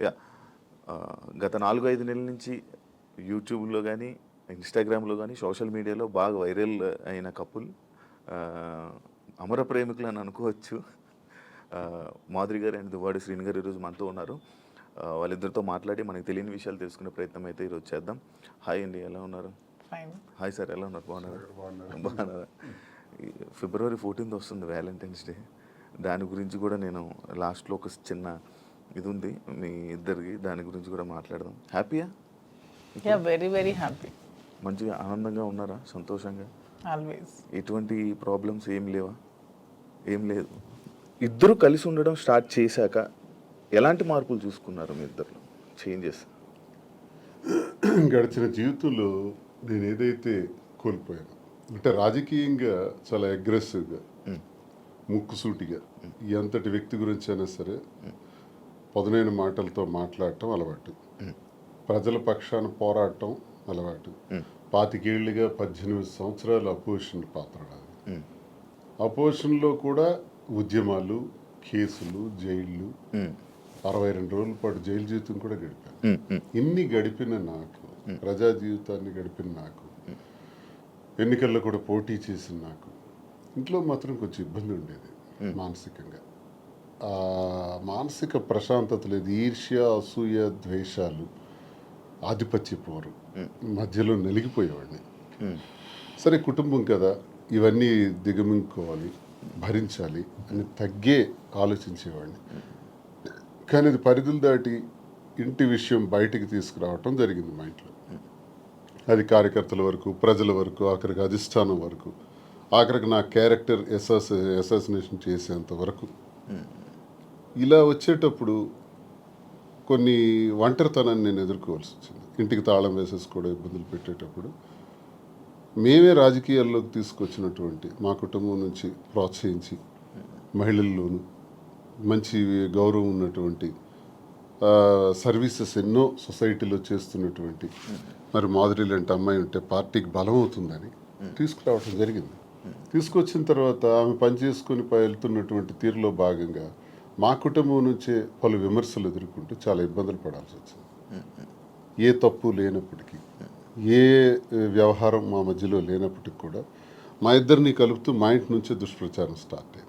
Yeah గత 4-5 నెలల నుంచి యూట్యూబ్లో కానీ ఇన్స్టాగ్రామ్లో కానీ సోషల్ మీడియాలో బాగా వైరల్ అయిన కపుల్ అమర ప్రేమికులు అని అనుకోవచ్చు. మాధురి గారు అండ్ దువ్వాడి శ్రీని గారు ఈరోజు మనతో ఉన్నారు. వాళ్ళిద్దరితో మాట్లాడి మనకు తెలియని విషయాలు తెలుసుకునే ప్రయత్నం అయితే ఈరోజు చేద్దాం. హాయ్ అండి, ఎలా ఉన్నారు? హాయ్ సార్, ఎలా ఉన్నారు? బాగున్నారా? February 14th వస్తుంది వ్యాలంటైన్స్ డే. దాని గురించి కూడా నేను లాస్ట్లో ఒక చిన్న ఇది ఉంది మీ ఇద్దరికి, దాని గురించి కూడా మాట్లాడదాం. హ్యాపీయా? Very very happy. మంచిగా ఆనందంగా ఉన్నారా? సంతోషంగా? ఆల్వేస్. ఎటువంటి ప్రాబ్లమ్స్ ఏం లేవా? ఏం లేదు. ఇద్దరు కలిసి ఉండడం స్టార్ట్ చేశాక ఎలాంటి మార్పులు చూసుకున్నారు మీ ఇద్దరు? చేంజెస్ గడిచిన జీవితంలో నేను ఏదైతే కోల్పోయాను అంటే రాజకీయంగా చాలా అగ్రెసివ్గా, ముక్కుసూటిగా ఎంతటి వ్యక్తి గురించి అయినా సరే పదునైన మాటలతో మాట్లాడటం అలవాటు, ప్రజల పక్షాన పోరాటం అలవాటు. 25 ఏళ్ళుగా 18 సంవత్సరాలు అపోజిషన్ పాత్ర నాది. అపోజిషన్లో కూడా ఉద్యమాలు, కేసులు, జైళ్ళు, 62 రోజుల పాటు జైలు జీవితం కూడా గడిపాను. ఇన్ని గడిపిన నాకు, ప్రజా జీవితాన్ని గడిపిన నాకు, ఎన్నికల్లో కూడా పోటీ చేసిన నాకు ఇంట్లో మాత్రం కొంచెం ఇబ్బంది ఉండేది మానసికంగా. మానసిక ప్రశాంతత లేదు. ఈర్ష్య, అసూయ, ద్వేషాలు, ఆధిపత్య పోరు మధ్యలో నలిగిపోయేవాడిని. సరే కుటుంబం కదా, ఇవన్నీ దిగమింగుకోవాలి, భరించాలి అని తగ్గే ఆలోచించేవాడిని. కానీ అది పరిధులు దాటి ఇంటి విషయం బయటికి తీసుకురావటం జరిగింది మా ఇంట్లో. అది కార్యకర్తల వరకు, ప్రజల వరకు, ఆఖరికి అధిష్టానం వరకు, ఆఖరికి నా క్యారెక్టర్ అసాసినేషన్ చేసేంత వరకు. ఇలా వచ్చేటప్పుడు కొన్ని ఒంటరితనాన్ని నేను ఎదుర్కోవాల్సి వచ్చింది. ఇంటికి తాళం వేసేసుకోవడం, ఇబ్బందులు పెట్టేటప్పుడు మేమే రాజకీయాల్లోకి తీసుకొచ్చినటువంటి మా కుటుంబం నుంచి ప్రోత్సహించి మహిళల్లోనూ మంచి గౌరవం ఉన్నటువంటి సర్వీసెస్ ఎన్నో సొసైటీలో చేస్తున్నటువంటి మరి మాధురి లాంటి అమ్మాయి ఉంటే పార్టీకి బలం అవుతుందని తీసుకురావడం జరిగింది. తీసుకొచ్చిన తర్వాత ఆమె పనిచేసుకొని వెళ్తున్నటువంటి తీరులో భాగంగా మా కుటుంబం నుంచే పలు విమర్శలు ఎదుర్కొంటూ చాలా ఇబ్బందులు పడాల్సి వచ్చింది. ఏ తప్పు లేనప్పటికీ, ఏ వ్యవహారం మా మధ్యలో లేనప్పటికీ కూడా మా ఇద్దరిని కలుపుతూ మా ఇంటి నుంచే దుష్ప్రచారం స్టార్ట్ అయింది.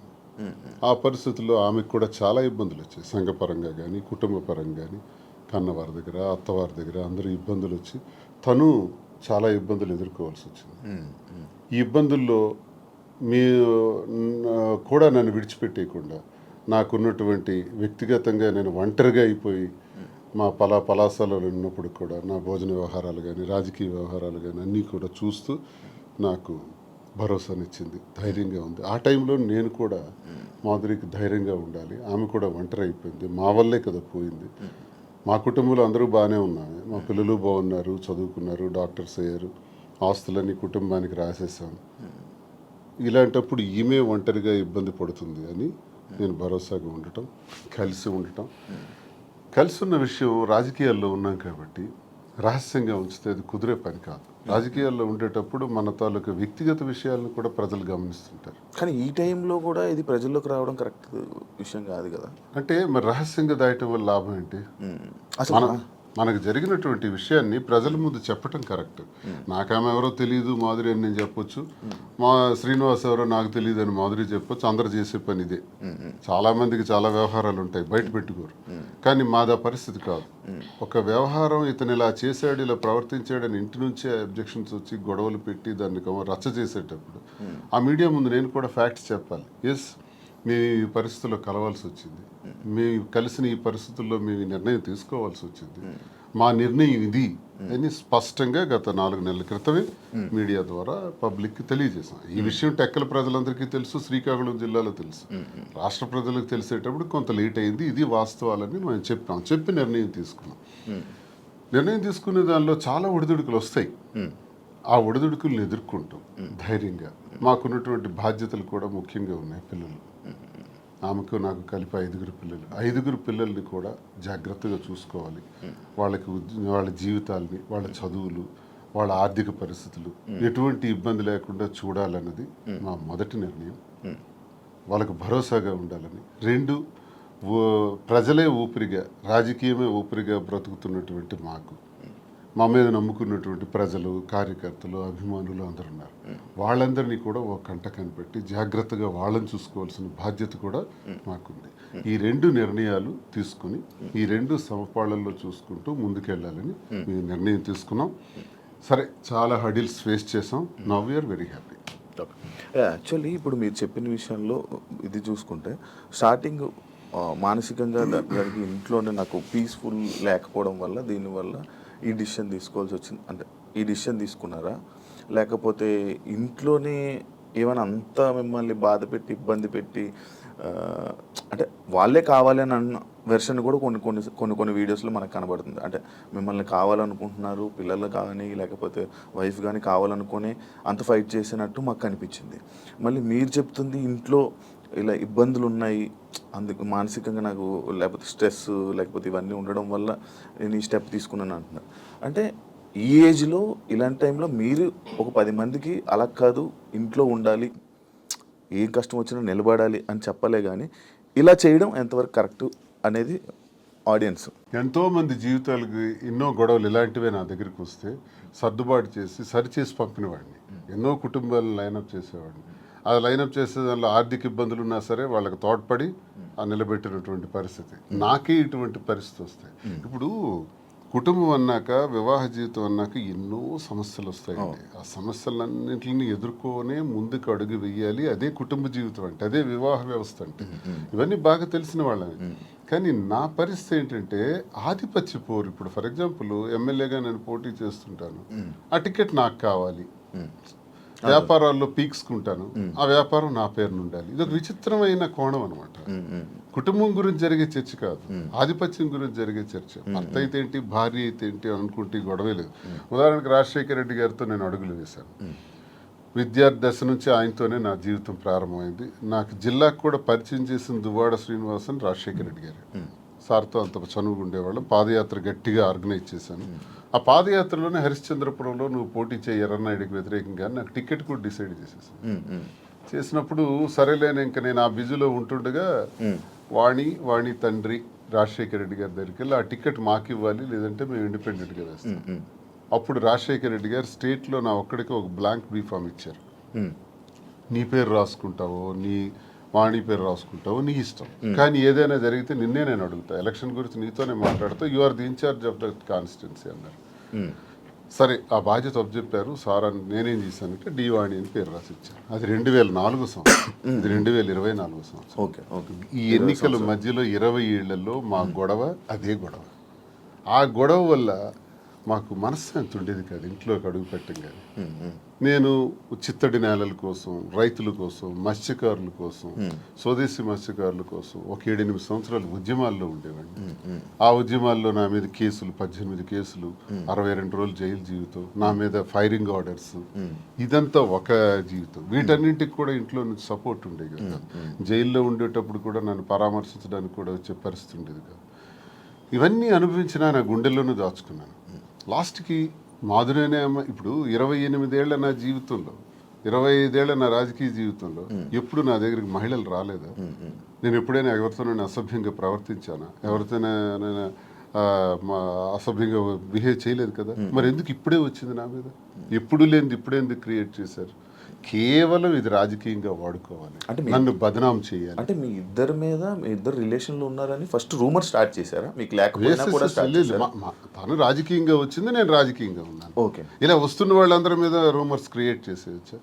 ఆ పరిస్థితుల్లో ఆమెకు కూడా చాలా ఇబ్బందులు వచ్చాయి. సంఘపరంగా కానీ, కుటుంబ పరంగా కానీ, కన్నవారి దగ్గర, అత్తవారి దగ్గర అందరూ ఇబ్బందులు వచ్చి తను చాలా ఇబ్బందులు ఎదుర్కోవాల్సి వచ్చింది. ఈ ఇబ్బందుల్లో మీ కూడా నన్ను విడిచిపెట్టేయకుండా నాకున్నటువంటి వ్యక్తిగతంగా నేను ఒంటరిగా అయిపోయి మా పలాసాలలో ఉన్నప్పుడు కూడా నా భోజన వ్యవహారాలు కానీ, రాజకీయ వ్యవహారాలు కానీ అన్నీ కూడా చూస్తూ నాకు భరోసానిచ్చింది, ధైర్యంగా ఉంది. ఆ టైంలో నేను కూడా మాధురికి ధైర్యంగా ఉండాలి, ఆమె కూడా ఒంటరి అయిపోయింది, మా వల్లే కదా పోయింది. మా కుటుంబంలో అందరూ బాగానే ఉన్నారు, మా పిల్లలు బాగున్నారు, చదువుకున్నారు, డాక్టర్స్ అయ్యారు, ఆస్తులన్నీ కుటుంబానికి రాసేసాను. ఇలాంటప్పుడు ఈమె ఒంటరిగా ఇబ్బంది పడుతుంది అని నేను భరోసాగా ఉండటం, కలిసి ఉండటం. కలిసి ఉన్న విషయం రాజకీయాల్లో ఉన్నాం కాబట్టి రహస్యంగా ఉంచితే అది కుదిరే పని కాదు. రాజకీయాల్లో ఉండేటప్పుడు మన తాలూకు వ్యక్తిగత విషయాలను కూడా ప్రజలు గమనిస్తుంటారు. కానీ ఈ టైంలో కూడా ఇది ప్రజల్లోకి రావడం కరెక్ట్ విషయం కాదు కదా. అంటే మరి రహస్యంగా దాయటం వల్ల లాభం ఏంటి? మనకు జరిగినటువంటి విషయాన్ని ప్రజల ముందు చెప్పటం కరెక్ట్. నాకామె ఎవరో తెలియదు మాధురి అని నేను చెప్పొచ్చు, మా శ్రీనివాస్ ఎవరో నాకు తెలియదు అని మాధురి చెప్పొచ్చు. అందరు చేసే పని ఇదే. చాలా మందికి చాలా వ్యవహారాలు ఉంటాయి, బయట పెట్టుకోరు. కానీ మాదా పరిస్థితి కాదు. ఒక వ్యవహారం ఇతను ఇలా చేశాడు, ఇలా ప్రవర్తించాడని ఇంటి నుంచే అబ్జెక్షన్స్ వచ్చి గొడవలు పెట్టి దాన్ని రచ్చ చేసేటప్పుడు ఆ మీడియా ముందు నేను కూడా ఫ్యాక్ట్స్ చెప్పాలి. ఎస్, మేము ఈ పరిస్థితుల్లో కలవాల్సి వచ్చింది, మేము కలిసిన ఈ పరిస్థితుల్లో మేము ఈ నిర్ణయం తీసుకోవాల్సి వచ్చింది, మా నిర్ణయం ఇది అని స్పష్టంగా గత 4 నెలల క్రితమే మీడియా ద్వారా పబ్లిక్కి తెలియజేసాం. ఈ విషయం టెక్కల ప్రజలందరికీ తెలుసు, శ్రీకాకుళం జిల్లాలో తెలుసు, రాష్ట్ర ప్రజలకు తెలిసేటప్పుడు కొంత లేట్ అయింది. ఇది వాస్తవాలని మేము చెప్పి నిర్ణయం తీసుకున్నాం. నిర్ణయం తీసుకునే దానిలో చాలా ఒడిదుడుకులు వస్తాయి. ఆ ఒడిదుడుకులను ఎదుర్కొంటాం ధైర్యంగా. మాకున్నటువంటి బాధ్యతలు కూడా ముఖ్యంగా ఉన్నాయి. పిల్లలు, ఆమెకు నాకు కలిపి 5 పిల్లలు. 5 పిల్లల్ని కూడా జాగ్రత్తగా చూసుకోవాలి. వాళ్ళ జీవితాలని, వాళ్ళ చదువులు, వాళ్ళ ఆర్థిక పరిస్థితులు ఎటువంటి ఇబ్బంది లేకుండా చూడాలన్నది మా మొదటి నిర్ణయం. వాళ్ళకు భరోసాగా ఉండాలని. 2, ప్రజలే ఊపిరిగా, రాజకీయమే ఊపిరిగా బ్రతుకుతున్నటువంటి మాకు, మా మీద నమ్ముకున్నటువంటి ప్రజలు, కార్యకర్తలు, అభిమానులు అందరూ ఉన్నారు. వాళ్ళందరినీ కూడా ఒక కంట కనిపెట్టి జాగ్రత్తగా వాళ్ళని చూసుకోవాల్సిన బాధ్యత కూడా మాకుంది. ఈ 2 నిర్ణయాలు తీసుకుని ఈ 2 సమపాళ్ళల్లో చూసుకుంటూ ముందుకెళ్ళాలని మేము నిర్ణయం తీసుకున్నాం. సరే, చాలా హడిల్స్ ఫేస్ చేసాం. Now we are very happy. Actually ఇప్పుడు మీరు చెప్పిన విషయంలో ఇది చూసుకుంటే స్టార్టింగ్ మానసికంగా దానికి ఇంట్లోనే నాకు పీస్ఫుల్ లేకపోవడం వల్ల దీనివల్ల ఈ డిసిషన్ తీసుకోవాల్సి వచ్చింది. అంటే ఈ డిసిషన్ తీసుకున్నారా, లేకపోతే ఇంట్లోనే ఏమైనా అంతా మిమ్మల్ని బాధ పెట్టి ఇబ్బంది పెట్టి అంటే వాళ్ళే కావాలి అని అన్న వెర్షన్ కూడా కొన్ని వీడియోస్లో మనకు కనబడుతుంది. అంటే మిమ్మల్ని కావాలనుకుంటున్నారు, పిల్లలు కానీ లేకపోతే వైఫ్ కానీ కావాలనుకుని అంత ఫైట్ చేసినట్టు మాకు కనిపించింది. మళ్ళీ మీరు చెప్తుంది ఇంట్లో ఇలా ఇబ్బందులు ఉన్నాయి, అందుకు మానసికంగా నాకు లేకపోతే స్ట్రెస్ లేకపోతే ఇవన్నీ ఉండడం వల్ల నేను ఈ స్టెప్ తీసుకున్నాను అంటున్నారు. అంటే ఈ ఏజ్లో ఇలాంటి టైంలో మీరు ఒక 10 మందికి అలా కాదు, ఇంట్లో ఉండాలి, ఏం కష్టం వచ్చినా నిలబడాలి అని చెప్పలే, కానీ ఇలా చేయడం ఎంతవరకు కరెక్ట్ అనేది ఆడియన్స్. ఎంతోమంది జీవితాలకి ఎన్నో గొడవలు ఇలాంటివే నా దగ్గరికి వస్తే సర్దుబాటు చేసి సరిచేసి పంపినవాడిని. ఎన్నో కుటుంబాలను లైనప్ చేసేవాడిని. ఆ లైనప్ చేసే దానిలో ఆర్థిక ఇబ్బందులు ఉన్నా సరే వాళ్ళకి తోడ్పడి నిలబెట్టినటువంటి పరిస్థితి. నాకే ఇటువంటి పరిస్థితి వస్తాయి. ఇప్పుడు కుటుంబం అన్నాక, వివాహ జీవితం అన్నాక ఎన్నో సమస్యలు వస్తాయండి. ఆ సమస్యలన్నింటిని ఎదుర్కొనే ముందుకు అడుగు వెయ్యాలి. అదే కుటుంబ జీవితం అంటే, అదే వివాహ వ్యవస్థ అంటే. ఇవన్నీ బాగా తెలిసిన వాళ్ళని. కానీ నా పరిస్థితి ఏంటంటే ఆధిపత్య పోరు. ఇప్పుడు ఫర్ ఎగ్జాంపుల్ ఎమ్మెల్యేగా నేను పోటీ చేస్తుంటాను, ఆ టికెట్ నాకు కావాలి. వ్యాపారాల్లో పీక్స్కుంటాను, ఆ వ్యాపారం నా పేరున ఉండాలి. ఇది ఒక విచిత్రమైన కోణం అనమాట. కుటుంబం గురించి జరిగే చర్చ కాదు, ఆధిపత్యం గురించి జరిగే చర్చ. భర్త అయితే ఏంటి, భార్య అయితే ఏంటి అనుకుంటే గొడవే లేదు. ఉదాహరణకు రాజశేఖర రెడ్డి గారితో నేను అడుగులు వేశాను. విద్యార్థి దశ నుంచి ఆయనతోనే నా జీవితం ప్రారంభమైంది. నాకు జిల్లాకు కూడా పరిచయం చేసిన దువ్వాడ శ్రీనివాసన్ రాజశేఖర రెడ్డి గారు. సార్తో అంత చనువుగా ఉండేవాళ్ళం. పాదయాత్ర గట్టిగా ఆర్గనైజ్ చేశాను. ఆ పాదయాత్రలోనే హరిశ్చంద్రపురంలో నువ్వు పోటీ చేయి ఎర్రన్నాయుడికి వ్యతిరేకంగా నాకు టికెట్ కూడా డిసైడ్ చేసేసాను. చేసినప్పుడు సరేలేని ఇంకా నేను ఆ బిజీలో ఉంటుండగా వాణి తండ్రి రాజశేఖర రెడ్డి గారి దగ్గరికి వెళ్ళి ఆ టికెట్ మాకు ఇవ్వాలి, లేదంటే మేము ఇండిపెండెంట్గా వేస్తాం. అప్పుడు రాజశేఖర రెడ్డి గారు స్టేట్లో నా ఒక్కడికి ఒక బ్లాంక్ బీఫామ్ ఇచ్చారు. నీ పేరు రాసుకుంటావో, నీ వాణి పేరు రాసుకుంటావో నీ ఇష్టం, కానీ ఏదైనా జరిగితే నిన్నే నేను అడుగుతా, ఎలక్షన్ గురించి నీతోనే మాట్లాడుతూ, you are the incharge of the constituency అన్నారు. సరే, ఆ బాధ్యత అప్పచెప్పారు సార్. అని నేనేం చేశానంటే డి వాణి అని పేరు రాసి ఇచ్చాను. అది 2004 సంవత్సరం, ఇది 2024 సంవత్సరం. ఈ ఎన్నికల మధ్యలో 20 ఏళ్లలో మా గొడవ అదే గొడవ. ఆ గొడవ వల్ల మాకు మనశ్శాంతి ఉండేది కాదు ఇంట్లోకి అడుగు పెట్టంగానే. నేను చిత్తడి నేలల కోసం, రైతుల కోసం, మత్స్యకారుల కోసం, స్వదేశీ మత్స్యకారుల కోసం ఒక 7-8 సంవత్సరాలు ఉద్యమాల్లో ఉండేవాడిని. ఆ ఉద్యమాల్లో నా మీద కేసులు, 18 కేసులు, 62 రోజులు జైలు జీవితం, నా మీద ఫైరింగ్ ఆర్డర్స్, ఇదంతా ఒక జీవితం. వీటన్నింటికి కూడా ఇంట్లో నుంచి సపోర్ట్ ఉండేది కదా. జైల్లో ఉండేటప్పుడు కూడా నన్ను పరామర్శించడానికి కూడా వచ్చే పరిస్థితి ఉండేది కాదు. ఇవన్నీ అనుభవించినా నా గుండెల్లోనూ దాచుకున్నాను. లాస్ట్కి మాధురేనే అమ్మ. ఇప్పుడు 28 ఏళ్ల నా జీవితంలో, 25 ఏళ్ల నా రాజకీయ జీవితంలో ఎప్పుడు నా దగ్గరికి మహిళలు రాలేదా? నేను ఎప్పుడైనా ఎవరితోనైనా అసభ్యంగా ప్రవర్తించానా? ఎవరితోనైనా అసభ్యంగా బిహేవ్ చేయలేదు కదా. మరి ఎందుకు ఇప్పుడే వచ్చింది నా మీద? ఎప్పుడు లేనిది ఇప్పుడెందుకు క్రియేట్ చేశారు? కేవలం ఇది రాజకీయంగా వాడుకోవాలి, అంటే నన్ను బదనాం చేయాలి. అంటే మీ ఇద్దరు రిలేషన్లో ఉన్నారని ఫస్ట్ రూమర్ స్టార్ట్ చేశారా? మీకు లేకపోయినా కూడా తను రాజకీయంగా వచ్చింది, నేను రాజకీయంగా ఉన్నాను. ఓకే, ఇలా వస్తున్న వాళ్ళందరి మీద రూమర్స్ క్రియేట్ చేసేయచ్చా?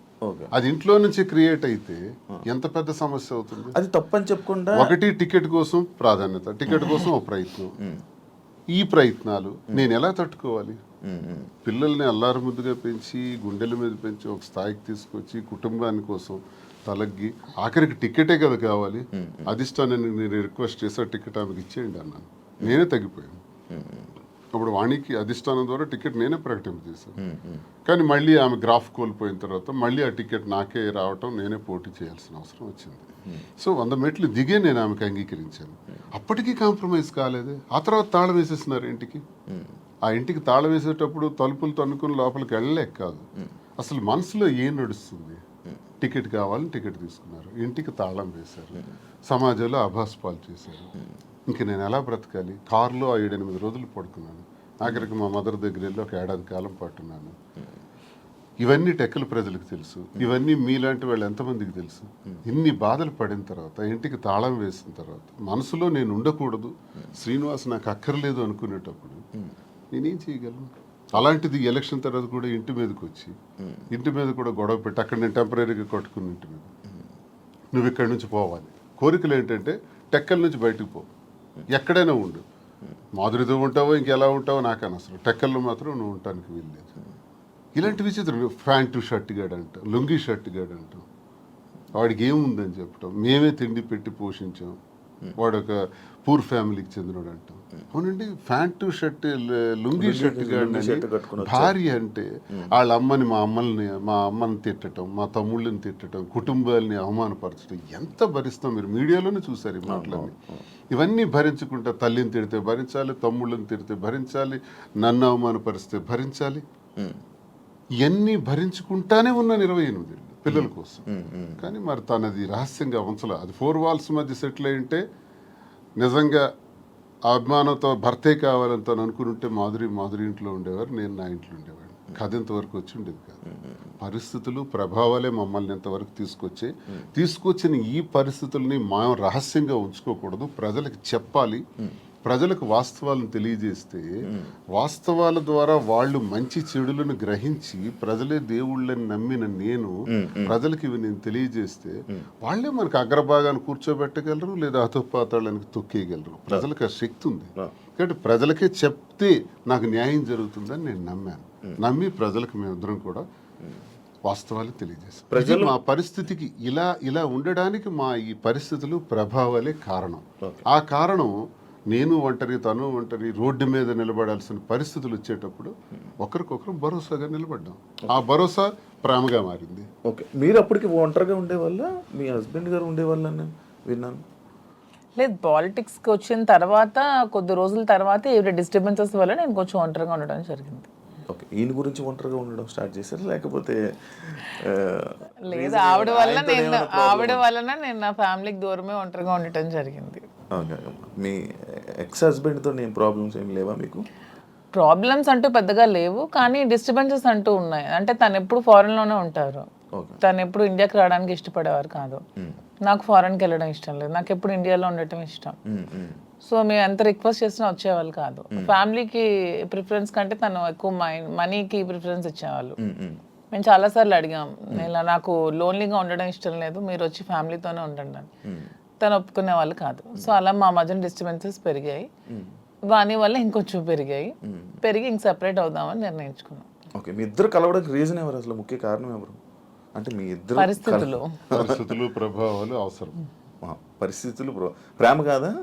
అది ఇంట్లో నుంచి క్రియేట్ అయితే ఎంత పెద్ద సమస్య అవుతుంది. అది తప్పని చెప్పకుండా ఒకటి టికెట్ కోసం ప్రాధాన్యత, టికెట్ కోసం ఒక ప్రయత్నం. ఈ ప్రయత్నాలు నేను ఎలా తట్టుకోవాలి? పిల్లల్ని అల్లారు ముద్దుగా పెంచి, గుండెల మీద పెంచి ఒక స్థాయికి తీసుకొచ్చి, కుటుంబాని కోసం తలగ్గి, ఆఖరికి టికెటే కదా కావాలి. అధిష్టానాన్ని నేను రిక్వెస్ట్ చేసా, టికెట్ ఆమెకి ఇచ్చేయండి అన్నాను. నేనే తగ్గిపోయాను. అప్పుడు వాణికి అధిష్టానం ద్వారా టికెట్ నేనే ప్రకటింపజేశాను. కానీ మళ్ళీ ఆమె గ్రాఫ్ కోల్పోయిన తర్వాత మళ్ళీ ఆ టికెట్ నాకే రావటం, నేనే పోటీ చేయాల్సిన అవసరం వచ్చింది. సో 100 మెట్లు దిగే నేను ఆమెకు అంగీకరించాను. అప్పటికీ కాంప్రమైజ్ కాలేదే. ఆ తర్వాత తాళం వేసేస్తున్నారు ఇంటికి. ఆ ఇంటికి తాళం వేసేటప్పుడు తలుపులు తన్నుకుని లోపలికి వెళ్ళలేక కాదు, అసలు మనసులో ఏం నడుస్తుంది? టికెట్ కావాలని టికెట్ తీసుకున్నారు, ఇంటికి తాళం వేశారు. సమాజంలో అభాస్పాలు చేశారు. ఇంక నేను ఎలా బ్రతకాలి? కారులో 7-8 రోజులు పడుకున్నాను. ఆఖరికి మా మదర్ దగ్గర వెళ్ళి ఒక ఏడాది కాలం పట్టున్నాను. ఇవన్నీ టెక్కల ప్రజలకు తెలుసు. ఇవన్నీ మీలాంటి వాళ్ళు ఎంతమందికి తెలుసు? ఇన్ని బాధలు పడిన తర్వాత, ఇంటికి తాళం వేసిన తర్వాత, మనసులో నేను ఉండకూడదు, శ్రీనివాస్ నాకు అక్కర్లేదు అనుకునేటప్పుడు నేనేం చేయగలను? అలాంటిది ఎలక్షన్ తర్వాత కూడా ఇంటి మీదకి వచ్చి ఇంటి మీద కూడా గొడవ పెట్టి అక్కడ నేను టెంపరీగా కొట్టుకుని ఇంటి మీద నువ్వు ఇక్కడి నుంచి పోవాలి. కోరికలు ఏంటంటే టెక్కల నుంచి బయటకు పో, ఎక్కడైనా ఉండు, మాధురితో ఉంటావో ఇంకెలా ఉంటావో నాకు అనవసరం, టెక్కల్లో మాత్రం నువ్వు ఉండటానికి వీల్లేదు. ఇలాంటి విచిత్రం. ప్యాంటు షర్ట్ గాడు అంటాం, లుంగీ షర్ట్ గాడు అంటాం, వాడికి ఏముందని చెప్పటం, మేమే తిండి పెట్టి పోషించాం, వాడు ఒక పూర్ ఫ్యామిలీకి చెందినవాడు అంటాం. అవునండి, ప్యాంటు షర్ట్ లుంగీ షర్ట్ గాడు భార్య అంటే వాళ్ళ అమ్మని మా అమ్మని తిట్టడం, మా తమ్ముళ్ళని తిట్టడం, కుటుంబాలని అవమానపరచడం ఎంత భరిస్తాం? మీరు మీడియాలోనే చూసారు ఈ మాటలన్నీ. ఇవన్నీ భరించుకుంటా తల్లిని తిడితే భరించాలి, తమ్ముళ్ళని తిడితే భరించాలి, నన్ను అవమానపరిస్తే భరించాలి. ఇవన్నీ భరించుకుంటానే ఉన్నాను 28 ఏళ్ళు పిల్లల కోసం. కానీ మరి తనది రహస్యంగా ఉంచలే. అది 4 walls మధ్య సెటిల్ అయి ఉంటే నిజంగా ఆ అభిమానంతో భర్తే కావాలని తను అనుకుని ఉంటే మాధురి ఇంట్లో ఉండేవారు, నేను నా ఇంట్లో ఉండేవాడిని. కథ ఇంతవరకు వచ్చి ఉండేది కాదు. పరిస్థితులు ప్రభావాలే మమ్మల్ని ఇంతవరకు తీసుకొచ్చిన ఈ పరిస్థితుల్ని మనం రహస్యంగా ఉంచుకోకూడదు, ప్రజలకు చెప్పాలి. ప్రజలకు వాస్తవాలను తెలియజేస్తే వాస్తవాల ద్వారా వాళ్ళు మంచి చెడులను గ్రహించి ప్రజలే దేవుళ్ళని నమ్మిన నేను ప్రజలకు ఇవి నేను తెలియజేస్తే వాళ్ళే మనకు అగ్రభాగాన్ని కూర్చోబెట్టగలరు, లేదా అధోపాతాళానికి తొక్కేయగలరు. ప్రజలకు ఆ శక్తి ఉంది. కాబట్టి ప్రజలకే చెప్తే నాకు న్యాయం జరుగుతుందని నేను నమ్మి ప్రజలకు మేమిద్దరం కూడా వాస్తవాలు తెలియజేస్తాం. మా పరిస్థితికి ఇలా ఉండడానికి మా ఈ పరిస్థితులు ప్రభావాలే కారణం. ఆ కారణం నేను ఒంటరి, తను ఒంటరి, రోడ్డు మీద నిలబడాల్సిన పరిస్థితులు వచ్చేటప్పుడు ఒకరికొకరు భరోసాగా నిలబడ్డాం. ఆ భరోసా ప్రేమగా మారింది. ఓకే, మీరు అప్పటికి ఒంటరిగా ఉండేవాళ్ళ, మీ హస్బెండ్ గారు ఉండేవాళ్ళని విన్నాను. లేదు, పాలిటిక్స్కి వచ్చిన తర్వాత కొద్ది రోజుల తర్వాత ఏవి డిస్టర్బెన్సెస్ వల్ల నేను కొంచెం ఒంటరిగా ఉండడం జరిగింది. ఓకే, ఈయన గురించి ఒంటరిగా ఉండడం స్టార్ట్ చేశారు, లేకపోతే లేదు ఆవిడ వలన నేను నా ఫ్యామిలీకి దూరమే ఒంటరిగా ఉండటం జరిగింది. మీ ఎక్స్ హస్బెండ్తో నేను ప్రాబ్లమ్స్ ఏం లేవా మీకు? ప్రాబ్లమ్స్ అంటూ పెద్దగా లేవు, కానీ డిస్టర్బెన్సెస్ అంటూ ఉన్నాయి. అంటే తను ఎప్పుడు ఫారెన్లోనే ఉంటారు, తను ఎప్పుడు ఇండియాకి రావడానికి ఇష్టపడేవారు కాదు. నాకు ఫారెన్కి వెళ్ళడం ఇష్టం లేదు, నాకు ఎప్పుడు ఇండియాలో ఉండటం ఇష్టం. సో మేము ఎంత రిక్వెస్ట్ చేసినా వచ్చేవాళ్ళు కాదు. ఫ్యామిలీకి ప్రిఫరెన్స్ కంటే తను ఎక్కువ మనీకి ప్రిఫరెన్స్ ఇచ్చేవాళ్ళు. మేము చాలాసార్లు అడిగాం, ఇలా నాకు లోన్లీగా ఉండడం ఇష్టం లేదు, మీరు వచ్చి ఫ్యామిలీతోనే ఉండండి అని. తను ఒప్పుకునే వాళ్ళు కాదు. సో అలా మా మధ్యన డిస్టర్బెన్సెస్ పెరిగాయి. వాని వల్ల ఇంకొంచెం పెరిగి ఇంక సెపరేట్ అవుదామని నిర్ణయించుకున్నాం. ఓకే, మీ ఇద్దరు కలవడానికి రీజన్ ఎవరు, అసలు ముఖ్య కారణం ఎవరు? అంటే మీ ఇద్దరు పరిస్థితులు ప్రభావాలు అవసరం. పరిస్థితులు ప్రేమ కాదా?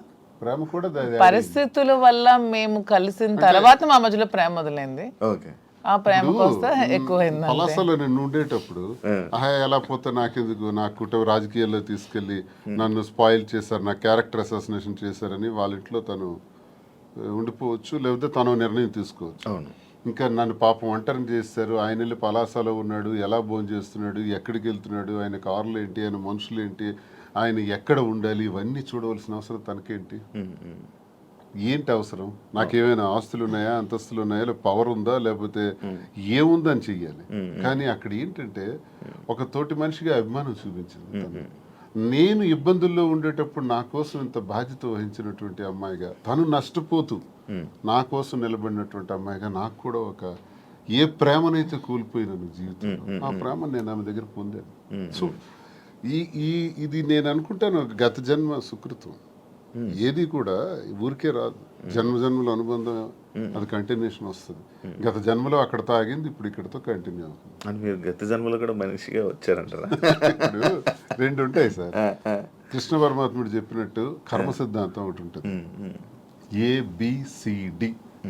ప్రేమ కూడా పరిస్థితుల వల్ల మేము కలిసిన తర్వాత మా మధ్యలో ప్రేమ మొదలైంది. ఓకే, ఆ ప్రేమ కోస్తా ఎక్కువైంది. పలాసలో నేను ఉండేటప్పుడు ఎలా పోతే నాకెందుకు, నా కుటుంబ రాజకీయాల్లో తీసుకెళ్లి నన్ను స్పాయిల్ చేశారు, నా క్యారెక్టర్ అసాసినేషన్ చేశారని వాళ్ళ ఇంట్లో తను ఉండిపోవచ్చు, లేకపోతే తను నిర్ణయం తీసుకోవచ్చు. ఇంకా నన్ను పాపం ఒంటరిని చేస్తారు, ఆయన వెళ్ళి పలాసలో ఉన్నాడు, ఎలా భోజనం చేస్తున్నాడు, ఎక్కడికి వెళ్తున్నాడు, ఆయన కార్లు ఏంటి, ఆయన మనుషులు ఏంటి, ఆయన ఎక్కడ ఉండాలి, ఇవన్నీ చూడవలసిన అవసరం తనకేంటి? ఏంటి అవసరం? నాకేమైనా ఆస్తులు ఉన్నాయా, అంతస్తులు ఉన్నాయా, లేదా పవర్ ఉందా, లేకపోతే ఏముందని చెయ్యాలి. కానీ అక్కడ ఏంటంటే ఒక తోటి మనిషిగా అభిమానం చూపించింది. నేను ఇబ్బందుల్లో ఉండేటప్పుడు నా కోసం ఇంత బాధ్యత వహించినటువంటి అమ్మాయిగా, తను నష్టపోతూ నా కోసం నిలబడినటువంటి అమ్మాయిగా నాకు కూడా ఒక ఏ ప్రేమనైతే కోల్పోయినాను జీవితంలో, ఆ ప్రేమ నేను ఆమె దగ్గర పొందాను. సో ఇది నేను అనుకుంటాను గత జన్మ సుకృతం. ఏది కూడా ఊరికే రాదు, జన్మలో అనుబంధం అది కంటిన్యూషన్ వస్తుంది. గత జన్మలో అక్కడ తాగింది, ఇప్పుడు ఇక్కడతో కంటిన్యూ అవుతుంది. అని మీరు గత జన్మలో కూడా మనిషిగా వచ్చారంటారా? ఇప్పుడు 2 ఉంటాయి సార్. కృష్ణ పరమాత్ముడు చెప్పినట్టు కర్మ సిద్ధాంతం ఒకటి ఉంటుంది. ABCD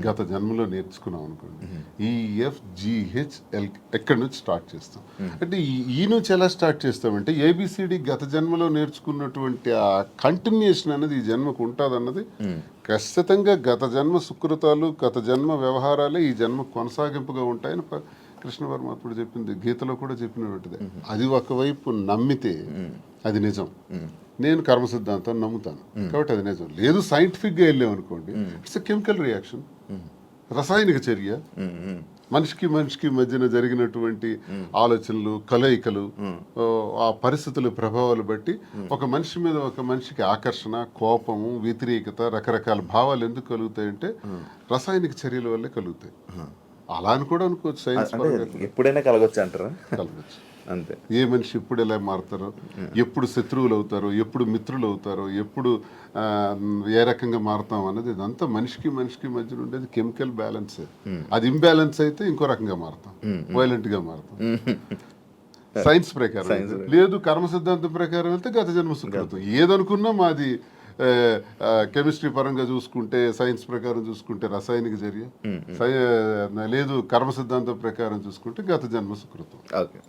గత జన్మలో నేర్చుకున్నాం అనుకోండి, EFGHL ఎక్కడి నుంచి స్టార్ట్ చేస్తాం. అంటే ఈ నుంచి ఎలా స్టార్ట్ చేస్తామంటే ABCD గత జన్మలో నేర్చుకున్నటువంటి ఆ కంటిన్యూషన్ అనేది ఈ జన్మకు ఉంటుంది అన్నది ఖచ్చితంగా గత జన్మ సుకృతాలు, గత జన్మ వ్యవహారాలే ఈ జన్మ కొనసాగింపుగా ఉంటాయని కృష్ణ పరమాత్ముడు చెప్పింది గీతలో కూడా చెప్పినటువంటిదే. అది ఒకవైపు నమ్మితే అది నిజం. నేను కర్మ సిద్ధాంతాన్ని నమ్ముతాను కాబట్టి అది నిజం. లేదు సైంటిఫిక్గా వెళ్ళామనుకోండి, ఇట్స్ ఎ కెమికల్ రియాక్షన్, రసాయనిక చర్య. మనిషికి మనిషికి మధ్యన జరిగినటువంటి ఆలోచనలు, కలయికలు, ఆ పరిస్థితుల ప్రభావాలు బట్టి ఒక మనిషి మీద ఒక మనిషికి ఆకర్షణ, కోపము, వ్యతిరేకత, రకరకాల భావాలు ఎందుకు కలుగుతాయంటే రసాయనిక చర్యల వల్లే కలుగుతాయి. అలా అని కూడా అనుకోవచ్చు, సైన్స్ ఎప్పుడైనా కలగొచ్చు అంటారా? కలగచ్చు. అంతే. ఏ మనిషి ఎప్పుడు ఎలా మారుతారో, ఎప్పుడు శత్రువులు అవుతారో, ఎప్పుడు మిత్రులు అవుతారో, ఎప్పుడు ఏ రకంగా మారుతాం అన్నది ఇదంతా మనిషికి మనిషికి మధ్యన ఉండేది కెమికల్ బ్యాలెన్స్. అది ఇంబ్యాలెన్స్ అయితే ఇంకో రకంగా మారుతాం, వైలెంట్ గా మారుతాం. సైన్స్ ప్రకారం లేదు, కర్మ సిద్ధాంతం ప్రకారం వెళ్తే గత జన్మ సుకృతం. ఏదనుకున్నా మాది కెమిస్ట్రీ పరంగా చూసుకుంటే, సైన్స్ ప్రకారం చూసుకుంటే రసాయనిక చర్య, లేదు కర్మ సిద్ధాంతం ప్రకారం చూసుకుంటే గత జన్మ సుకృతం. ఓకే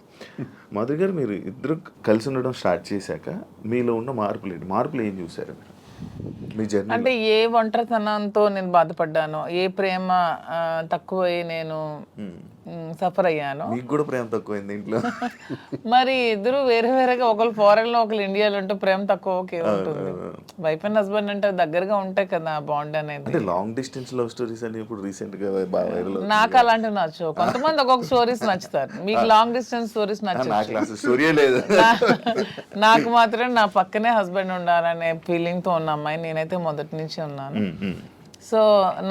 మాధురి గారు, మీరు ఇద్దరు కలిసి ఉండడం స్టార్ట్ చేశాక మీలో ఉన్న మార్పులు ఏం చూసారు మీ జర్నీ? అంటే ఏ ఒంటరితనంతో నేను బాధపడ్డానో, ఏ ప్రేమ తక్కువై నేను సఫర్ అయ్యాను. మీకు కూడా ప్రేమ తక్కువైంది ఇంట్లో? మరి ఇద్దరు వేరే వేరేగా, ఒకరు ఫారెన్ లో ఒకరు ఇండియాలో ఉంటే ప్రేమ తక్కువ ఓకే ఉంటుంది. వైఫ్ అండ్ హస్బెండ్ అంటే దగ్గరగా ఉంటాయి కదా బాండ్ అనేది. అంటే లాంగ్ డిస్టెన్స్ లవ్ స్టోరీస్ అని ఇప్పుడు రీసెంట్ గా బాగా వైరల్. నాకు అలాంటివి నచ్చవు. కొంతమంది ఒక్కొక్క స్టోరీస్ నచ్చుతారు. మీకు లాంగ్ డిస్టెన్స్ స్టోరీస్ నచ్చవు. స్టోరీ లేదు. నాకు మాత్రం నా పక్కనే హస్బెండ్ ఉండాలనే ఫీలింగ్ తో ఉన్న అమ్మాయి నేనైతే మొదటి నుంచి ఉన్నాను. సో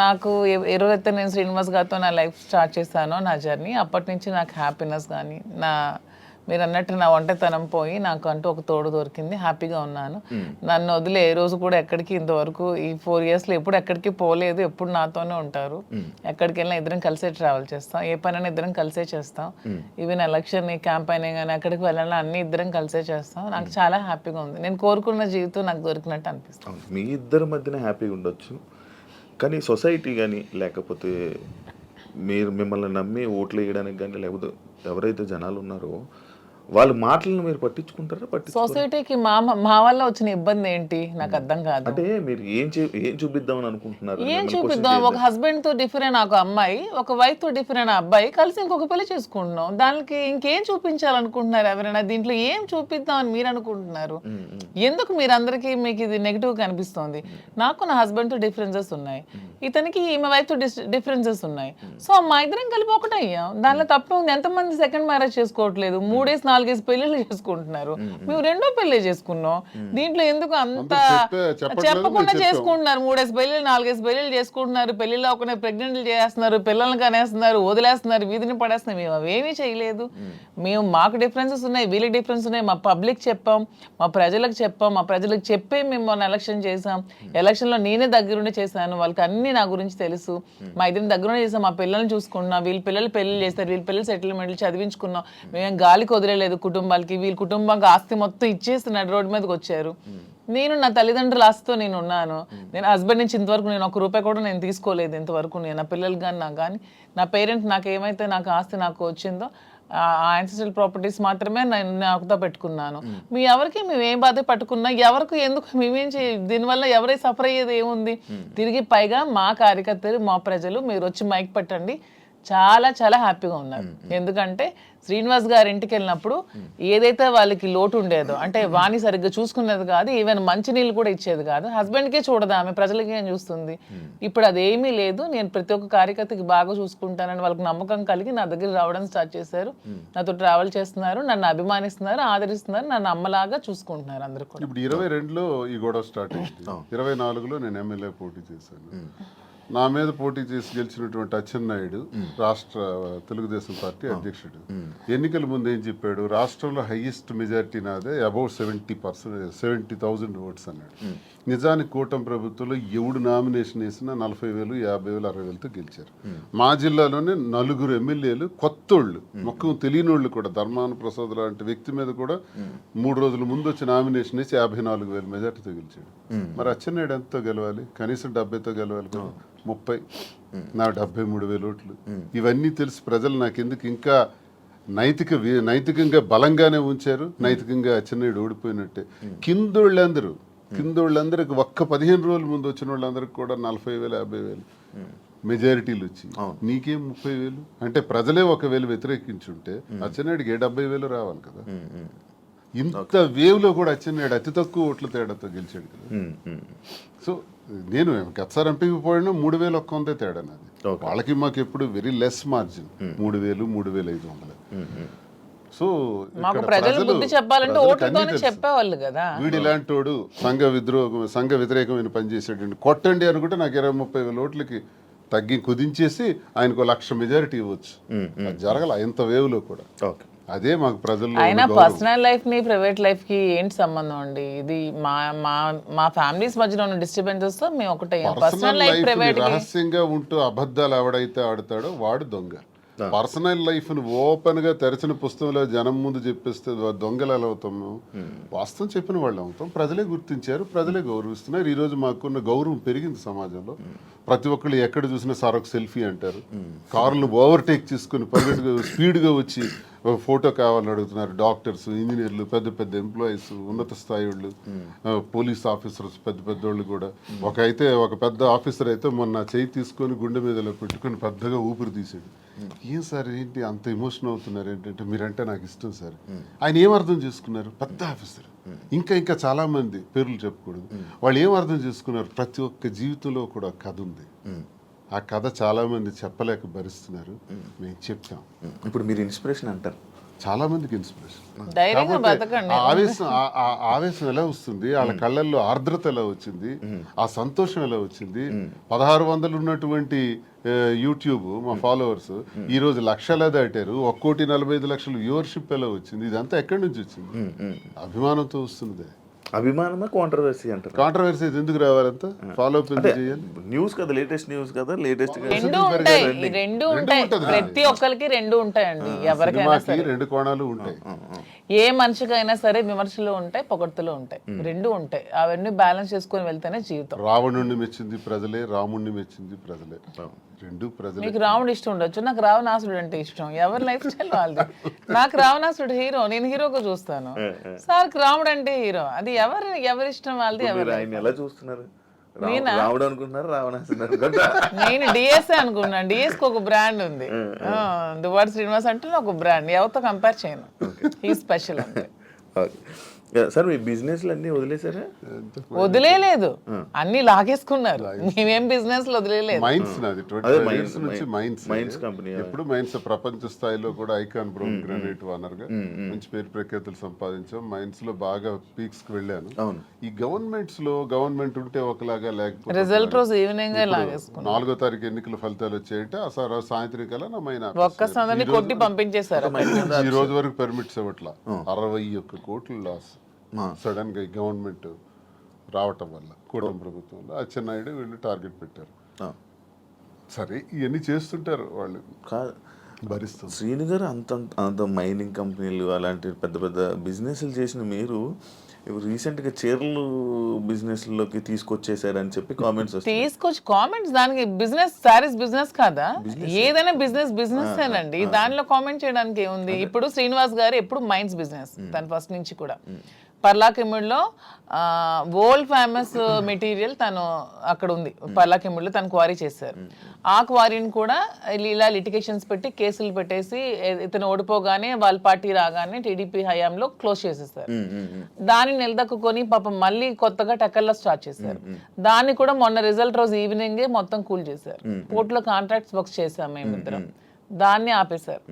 నాకు ఎవరైతే నేను శ్రీనివాస్ గారితో నా లైఫ్ స్టార్ట్ చేశానో, నా జర్నీ, అప్పటి నుంచి నాకు హ్యాపీనెస్ కానీ, మీరు అన్నట్టు నా ఒంటరితనం పోయి నాకు అంటూ ఒక తోడు దొరికింది. హ్యాపీగా ఉన్నాను. నన్ను వదిలే ఏ రోజు కూడా ఎక్కడికి ఇంతవరకు ఈ 4 yearsలో ఎప్పుడు ఎక్కడికి పోలేదు. ఎప్పుడు నాతోనే ఉంటారు. ఎక్కడికి వెళ్ళినా ఇద్దరం కలిసే ట్రావెల్ చేస్తాం. ఏ పనైనా ఇద్దరం కలిసే చేస్తాం. ఈవెన్ ఎలక్షన్ క్యాంపెయినింగ్ కానీ ఎక్కడికి వెళ్ళాలన్నా అన్ని ఇద్దరం కలిసే చేస్తాం. నాకు చాలా హ్యాపీగా ఉంది. నేను కోరుకున్న జీవితం నాకు దొరికినట్టు అనిపిస్తుంది. మీ ఇద్దరి మధ్యన హ్యాపీగా ఉండొచ్చు, కానీ సొసైటీ కానీ, లేకపోతే మీరు మిమ్మల్ని నమ్మి ఓట్లు వేయడానికి కానీ, లేకపోతే ఎవరైతే జనాలు ఉన్నారో వాళ్ళ మాటలను మీరు పట్టించుకుంటారా? సొసైటీకి మా వల్ల వచ్చిన ఇబ్బంది ఏంటి నాకు అర్థం కాదు. అంటే మీరు ఏం చూపిద్దామని అనుకుంటున్నారు? ఏం చూపిద్దాం? ఒక హస్బెండ్ తో డిఫరెంట్ ఒక అమ్మాయి, ఒక వైఫ్ తో డిఫరెంట్ అబ్బాయి కలిసి ఇంకొక పెళ్లి చేసుకుంటున్నాం. దానికి ఇంకేం చూపించాలనుకుంటున్నారు ఎవరైనా? దీంట్లో ఏం చూపిద్దాం అని మీరు అనుకుంటున్నారు? ఎందుకు మీరు అందరికీ మీకు ఇది నెగిటివ్ కనిపిస్తుంది? నాకు నా హస్బెండ్ తో డిఫరెన్సెస్ ఉన్నాయి, ఇతనికి ఈమె వైఫ్ తో డిఫరెన్సెస్ ఉన్నాయి. సో మా ఇద్దరం కలిపి ఒకటే అయ్యాం. దానిలో తప్ప ఉంది. ఎంతమంది సెకండ్ మ్యారేజ్ చేసుకోవట్లేదు, 3-4 పెళ్లిళ్ళు చేసుకుంటున్నారు. మేము 2వ పెళ్లి చేసుకున్నాం. దీంట్లో ఎందుకు అంత చెప్పకుండా చేసుకుంటున్నారు? 3 పెళ్లిళ్ళు 4 పెళ్లిళ్ళు చేసుకుంటున్నారు. పెళ్లిలో ఒకనే ప్రెగ్నెంట్లు చేస్తున్నారు, పిల్లల్ని కనేస్తున్నారు, వదిలేస్తున్నారు, వీధిని పడేస్తున్నారు. మేము అవేమీ చేయలేదు. మేము మాకు డిఫరెన్సెస్ ఉన్నాయి, వీళ్ళకి డిఫరెన్స్ ఉన్నాయి. మా పబ్లిక్ చెప్పాం, మా ప్రజలకు చెప్పాం, మా ప్రజలకు చెప్పే మేము మొన్న ఎలక్షన్ చేసాం. ఎలక్షన్లో నేనే దగ్గరుండి చేశాను. వాళ్ళకి అన్ని నా గురించి తెలుసు. మా ఇద్దరిని దగ్గరుండి చేసాం. మా పిల్లల్ని చూసుకున్నాం. వీళ్ళ పిల్లలు పెళ్లి చేస్తారు, వీళ్ళ పిల్లలు సెటిల్మెంట్లు చదివించుకున్నాం. మేము గాలికి వదిలేదు కుటుంబాలకి. వీళ్ళ కుటుంబానికి ఆస్తి మొత్తం ఇచ్చేస్తున్నాడు, రోడ్డు మీదకి వచ్చారు. నేను నా తల్లిదండ్రుల ఆస్తితో నేను ఉన్నాను. నేను హస్బెండ్ నుంచి ఇంతవరకు నేను 1 రూపాయి కూడా నేను తీసుకోలేదు ఇంతవరకు. నేను నా పిల్లలు కానీ నాకు కానీ నా పేరెంట్స్ నాకు ఏమైతే నాకు ఆస్తి నాకు వచ్చిందో ఆ యాన్సిస్ట్రల్ ప్రాపర్టీస్ మాత్రమే నేను నాకుతో పెట్టుకున్నాను. మీ ఎవరికి మేము ఏం బాధ పట్టుకున్నా, ఎవరికి ఎందుకు మేమేం దీనివల్ల ఎవరై సఫర్ అయ్యేది ఏముంది? తిరిగి పైగా మా కార్యకర్తలు, మా ప్రజలు మీరు వచ్చి మైక్ పెట్టండి, చాలా చాలా హ్యాపీగా ఉన్నారు. ఎందుకంటే శ్రీనివాస్ గారి ఇంటికి వెళ్ళినప్పుడు ఏదైతే వాళ్ళకి లోటు ఉండేదో, అంటే వాణి సరిగ్గా చూసుకునేది కాదు, ఈవెన్ మంచినీళ్ళు కూడా ఇచ్చేది కాదు. హస్బెండ్కే చూడదు ఆమె, ప్రజలకి ఏం చూస్తుంది? ఇప్పుడు అదేమీ లేదు. నేను ప్రతి ఒక్క కార్యకర్తకి బాగా చూసుకుంటానని వాళ్ళకి నమ్మకం కలిగి నా దగ్గర రావడం స్టార్ట్ చేశారు. నాతో ట్రావెల్ చేస్తున్నారు, నన్ను అభిమానిస్తున్నారు, ఆదరిస్తున్నారు, నన్ను అమ్మలాగా చూసుకుంటున్నారు అందరూ కూడా. ఇప్పుడు 22లో ఈ గొడవ స్టార్ట్ అయింది. 24లో నేను ఎమ్మెల్యే పోటీ చేశాను. నా మీద పోటీ చేసి గెలిచినటువంటి అచ్చెన్నాయుడు రాష్ట్ర తెలుగుదేశం పార్టీ అధ్యక్షుడు ఎన్నికల ముందు ఏం చెప్పాడు? రాష్ట్రంలో హైయెస్ట్ మెజారిటీ నాదే, అబౌట్ 70,000 ఓట్స్ అన్నాడు. నిజానికి కూటమి ప్రభుత్వంలో ఎవడు నామినేషన్ వేసినా 40,000, 50,000, 60,000తో గెలిచారు. మా జిల్లాలోనే 4 ఎమ్మెల్యేలు కొత్తోళ్ళు, మొక్కం తెలియనోళ్ళు కూడా, ధర్మాన ప్రసాద్ లాంటి వ్యక్తి మీద కూడా 3 రోజుల ముందు వచ్చి నామినేషన్ వేసి 54,000 మెజార్టీతో గెలిచాడు. మరి అచ్చెన్నాయుడు ఎంతతో గెలవాలి? కనీసం 70తో గెలవాలి కదా. 30, నా 73,000 ఓట్లు. ఇవన్నీ తెలిసి ప్రజలు నాకెందుకు ఇంకా నైతికంగా బలంగానే ఉంచారు. నైతికంగా అచ్చెన్నాయుడు ఓడిపోయినట్టే. కిందోళ్ళందరికి ఒక్క 15 రోజుల ముందు వచ్చిన వాళ్ళందరికీ కూడా 40,000, 50,000 మెజారిటీలు వచ్చి నీకేం 30,000 అంటే ప్రజలే 1,000 వ్యతిరేకించుంటే అచ్చెన్నాయుడికి 70,000 రావాలి కదా. ఇంత వేవ్లో కూడా అచ్చెన్నాయుడు అతి తక్కువ ఓట్ల తేడాతో గెలిచాడు కదా. సో నేను గతసారి ఎంపీకి పోయినా 3,100 తేడా నాది. వాళ్ళకి మాకు ఎప్పుడు వెరీ లెస్ మార్జిన్, 3,000 3,500. సో మాకు ప్రజలు బుద్ధి చెప్పాలంటే ఓట్లతోనే చెప్పేవాళ్ళు కదా. వీడు ఇలాంటోడు సంఘ వ్యతిరేకమైన పని చేసాడు కొట్టండి అనుకుంటే నాకు 20-30,000 ఓట్లకి తగ్గి కుదించేసి ఆయనకు 1,00,000 మెజారిటీ ఇవ్వచ్చు. అది జరగల ఇంత వేవ్లో కూడా. అదే మాకు ప్రజల్లో. అయినా పర్సనల్ లైఫ్ ని ప్రైవేట్ లైఫ్ కి ఏంటి సంబంధం అండి? ఇది మా ఫ్యామిలీస్ మధ్యలో ఉన్న డిస్టర్బెన్సెస్ తో మేము ఒకటే. పర్సనల్ లైఫ్ ప్రైవేట్ రహస్యంగా ఉంటూ అబద్ధాలు ఎవడైతే ఆడతాడో వాడు దొంగ. పర్సనల్ లైఫ్ ను ఓపెన్ గా తెరచిన పుస్తకంలో జనం ముందు చెప్పేస్తే దొంగలు ఎలా అవుతాము? వాస్తవం చెప్పిన వాళ్ళు అవుతాం. ప్రజలే గుర్తించారు, ప్రజలే గౌరవిస్తున్నారు. ఈ రోజు మాకున్న గౌరవం పెరిగింది సమాజంలో. ప్రతి ఒక్కళ్ళు ఎక్కడ చూసినా సార్ ఒక సెల్ఫీ అంటారు. కార్లు ఓవర్టేక్ చేసుకుని పరిగెట్టుగా స్పీడ్గా వచ్చి ఫోటో కావాలని అడుగుతున్నారు. డాక్టర్స్, ఇంజనీర్లు, పెద్ద పెద్ద ఎంప్లాయీస్, ఉన్నత స్థాయి వాళ్ళు, పోలీస్ ఆఫీసర్స్, పెద్ద పెద్దోళ్ళు కూడా. ఒక పెద్ద ఆఫీసర్ అయితే మొన్న చేయి తీసుకొని గుండె మీదలో పెట్టుకొని పెద్దగా ఊపిరి తీసాడు. ఏం సార్ ఏంటి అంత ఎమోషన్ అవుతున్నారు ఏంటంటే మీరంటే నాకు ఇష్టం సార్. ఆయన ఏం అర్థం చేసుకున్నారు? పెద్ద ఆఫీసర్. ఇంకా చాలా మంది పేర్లు చెప్పకూడదు. వాళ్ళు ఏం అర్థం చేసుకున్నారు? ప్రతి ఒక్క జీవితంలో కూడా కథ ఉంది. ఆ కథ చాలా మంది చెప్పలేక భరిస్తున్నారు. మేము చెప్తాం. ఇప్పుడు మీరు ఇన్స్పిరేషన్ అంటారు, చాలా మందికి ఇన్స్పిరేషన్. ఆవేశం ఎలా వస్తుంది? వాళ్ళ కళ్ళల్లో ఆర్ద్రత ఎలా వచ్చింది? ఆ సంతోషం ఎలా వచ్చింది? 1,600 ఉన్నటువంటి యూట్యూబ్ మా ఫాలోవర్స్ ఈ రోజు 1,00,000 దాటారు. 1,45,00,000 వ్యూవర్షిప్ ఎలా వచ్చింది? ఇదంతా ఎక్కడి నుంచి వచ్చింది? అభిమానంతో వస్తుంది. అభిమానమా కాంట్రవర్సీ అంటారు? కాంట్రవర్సీ ఎందుకు రావాలంతా? ఫాలో అప్ చేయాలి. న్యూస్ కదా, లేటెస్ట్ న్యూస్ కదా, లేటెస్ట్ రెండు ఉంటాయి. ప్రతి ఒక్కరికి రెండు ఉంటాయండి. ఎవరికైనా సరే 2 కోణాలు ఉంటాయి. ఏ మనిషికైనా సరే విమర్శలు ఉంటాయి, పొగడ్తలు ఉంటాయి, రెండు ఉంటాయి. అవన్నీ బ్యాలెన్స్ చేసుకొని వెళ్తేనే జీవితం. రావణుడిని మెచ్చింది ప్రజలే, రాముడిని మెచ్చింది ప్రజలే. రెండు ప్రజలే. మీకు రావణుడు ఇష్టం ఉండొచ్చు, నాకు రావణాసుడు అంటే ఇష్టం. ఎవరి లైఫ్ స్టైల్ వాళ్ళది. నాకు రావణాసుడు హీరో, నేను హీరోగా చూస్తాను. సార్ రాముడు అంటే హీరో. అది ఎవరి ఇష్టం వాళ్ళది. ఎలా చూస్తున్నారు? రాముడు అనుకుంటున్నారు, రావణాసుడు? నేను డిఎస్ఏ అనుకున్నాను. డిఎస్ కి ఒక బ్రాండ్ ఉంది, దువ్వాడ శ్రీనివాస్ అంటే ఒక బ్రాండ్. ఎవరితో కంపేర్ చేయను. ఈ స్పెషల్ అంటే. సార్ మీ బిజినెస్ అన్ని వదిలేసారా? వదిలేదు, అన్ని లాగేసుకున్నారు. మేమేం బిజినెస్ వదిలేదు. మైన్స్ నాది 25 years నుంచి మైన్స్ కంపెనీ. ఎప్పుడు మైన్స్ ప్రపంచ స్థాయిలో కూడా ఐకాన్ బ్రౌన్ గ్రానైట్ ఓనర్ గా మంచి పేరు ప్రఖ్యాతులు సంపాదించాం. మైన్స్ లో బాగా పీక్స్ కి వెళ్ళాను. ఈ గవర్నమెంట్ ఉంటే ఒకలాగా, లేకపోతే రిజల్ట్ రోజు ఈవినింగ్ లాగేసుకున్నాం. 4వ తారీఖు ఎన్నికల ఫలితాలు వచ్చాయంటే ఆ సాయంత్రం కల్లా నా మైన్ ఒక్కసారి కొట్టి పంపించేశారు. ఈ రోజు వరకు పర్మిట్స్ ఇవ్వట్లా. 61 కోట్లు లాస్ సడన్ గా గవర్నమెంట్ రావటం వల్ల, కూటమి ప్రభుత్వంలో అచ్చెన్నాయుడు వీళ్ళు టార్గెట్ పెట్టారు. సరే ఇవన్నీ చేస్తుంటారు వాళ్ళు, భరిస్తారు. శ్రీను గారు అంత మైనింగ్ కంపెనీలు అలాంటి పెద్ద పెద్ద బిజినెస్లు చేసిన మీరు రీసెంట్గా చీరలు బిజినెస్లోకి తీసుకొచ్చేసారని చెప్పి కామెంట్స్ కామెంట్స్. దానికి బిజినెస్, సారీస్ బిజినెస్ కాదా? ఏదైనా బిజినెస్ ఏనండి. దానిలో కామెంట్ చేయడానికి ఏముంది? ఇప్పుడు శ్రీనివాస్ గారు ఎప్పుడు మైన్స్ బిజినెస్ తను ఫస్ట్ నుంచి కూడా. పర్లాకిముడిలో వరల్డ్ ఫేమస్ మెటీరియల్ తను అక్కడ ఉంది. పర్లాకిముడిలో తను క్వారీ చేశారు. ఆ క్వారీని కూడా ఇలా లిటిగేషన్స్ పెట్టి కేసులు పెట్టేసి ఇతను ఓడిపోగానే వాళ్ళ పార్టీ రాగానే టీడీపీ హయాంలో క్లోజ్ చేసేసారు. దాన్ని నిలదక్కుని పాపం మళ్ళీ కొత్తగా టెక్కల్లో స్టార్ట్ చేశారు. దాన్ని కూడా మొన్న రిజల్ట్ రోజు ఈవినింగే మొత్తం కూల్ చేశారు. కోర్టులో కాంట్రాక్ట్స్ వర్క్స్ చేశాం మేమిద్దరం. దాన్ని ఆపేశారు.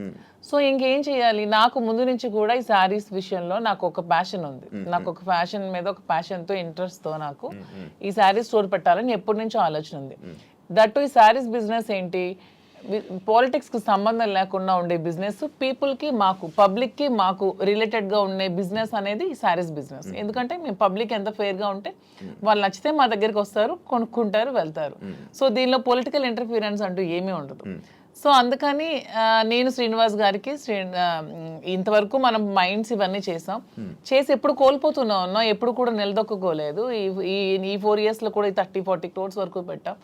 సో ఇంకేం చేయాలి? నాకు ముందు నుంచి కూడా ఈ శారీస్ విషయంలో నాకు ఒక ప్యాషన్ ఉంది. నాకు ఒక ఫ్యాషన్ మీద ఒక ప్యాషన్తో, ఇంట్రెస్ట్తో నాకు ఈ శారీ స్టోర్ పెట్టాలని ఎప్పటి నుంచో ఆలోచన ఉంది. దట్టు ఈ శారీస్ బిజినెస్ ఏంటి, పాలిటిక్స్కి సంబంధం లేకుండా ఉండే బిజినెస్, పీపుల్కి మాకు, పబ్లిక్కి మాకు రిలేటెడ్గా ఉండే బిజినెస్ అనేది ఈ శారీస్ బిజినెస్. ఎందుకంటే మేము పబ్లిక్ ఎంత ఫెయిర్గా ఉంటే వాళ్ళు నచ్చితే మా దగ్గరికి వస్తారు, కొనుక్కుంటారు, వెళ్తారు. సో దీనిలో పొలిటికల్ ఇంటర్ఫీరెన్స్ అంటూ ఏమీ ఉండదు. సో అందుకని నేను శ్రీనివాస్ గారికి ఇంతవరకు మనం మైండ్స్ ఇవన్నీ చేసాం, చేసి ఎప్పుడు కోల్పోతున్నాం, ఎప్పుడు కూడా నిలదొక్కుకోలేదు. ఈ 4 years లో కూడా 30-40 crores వరకు పెట్టాం,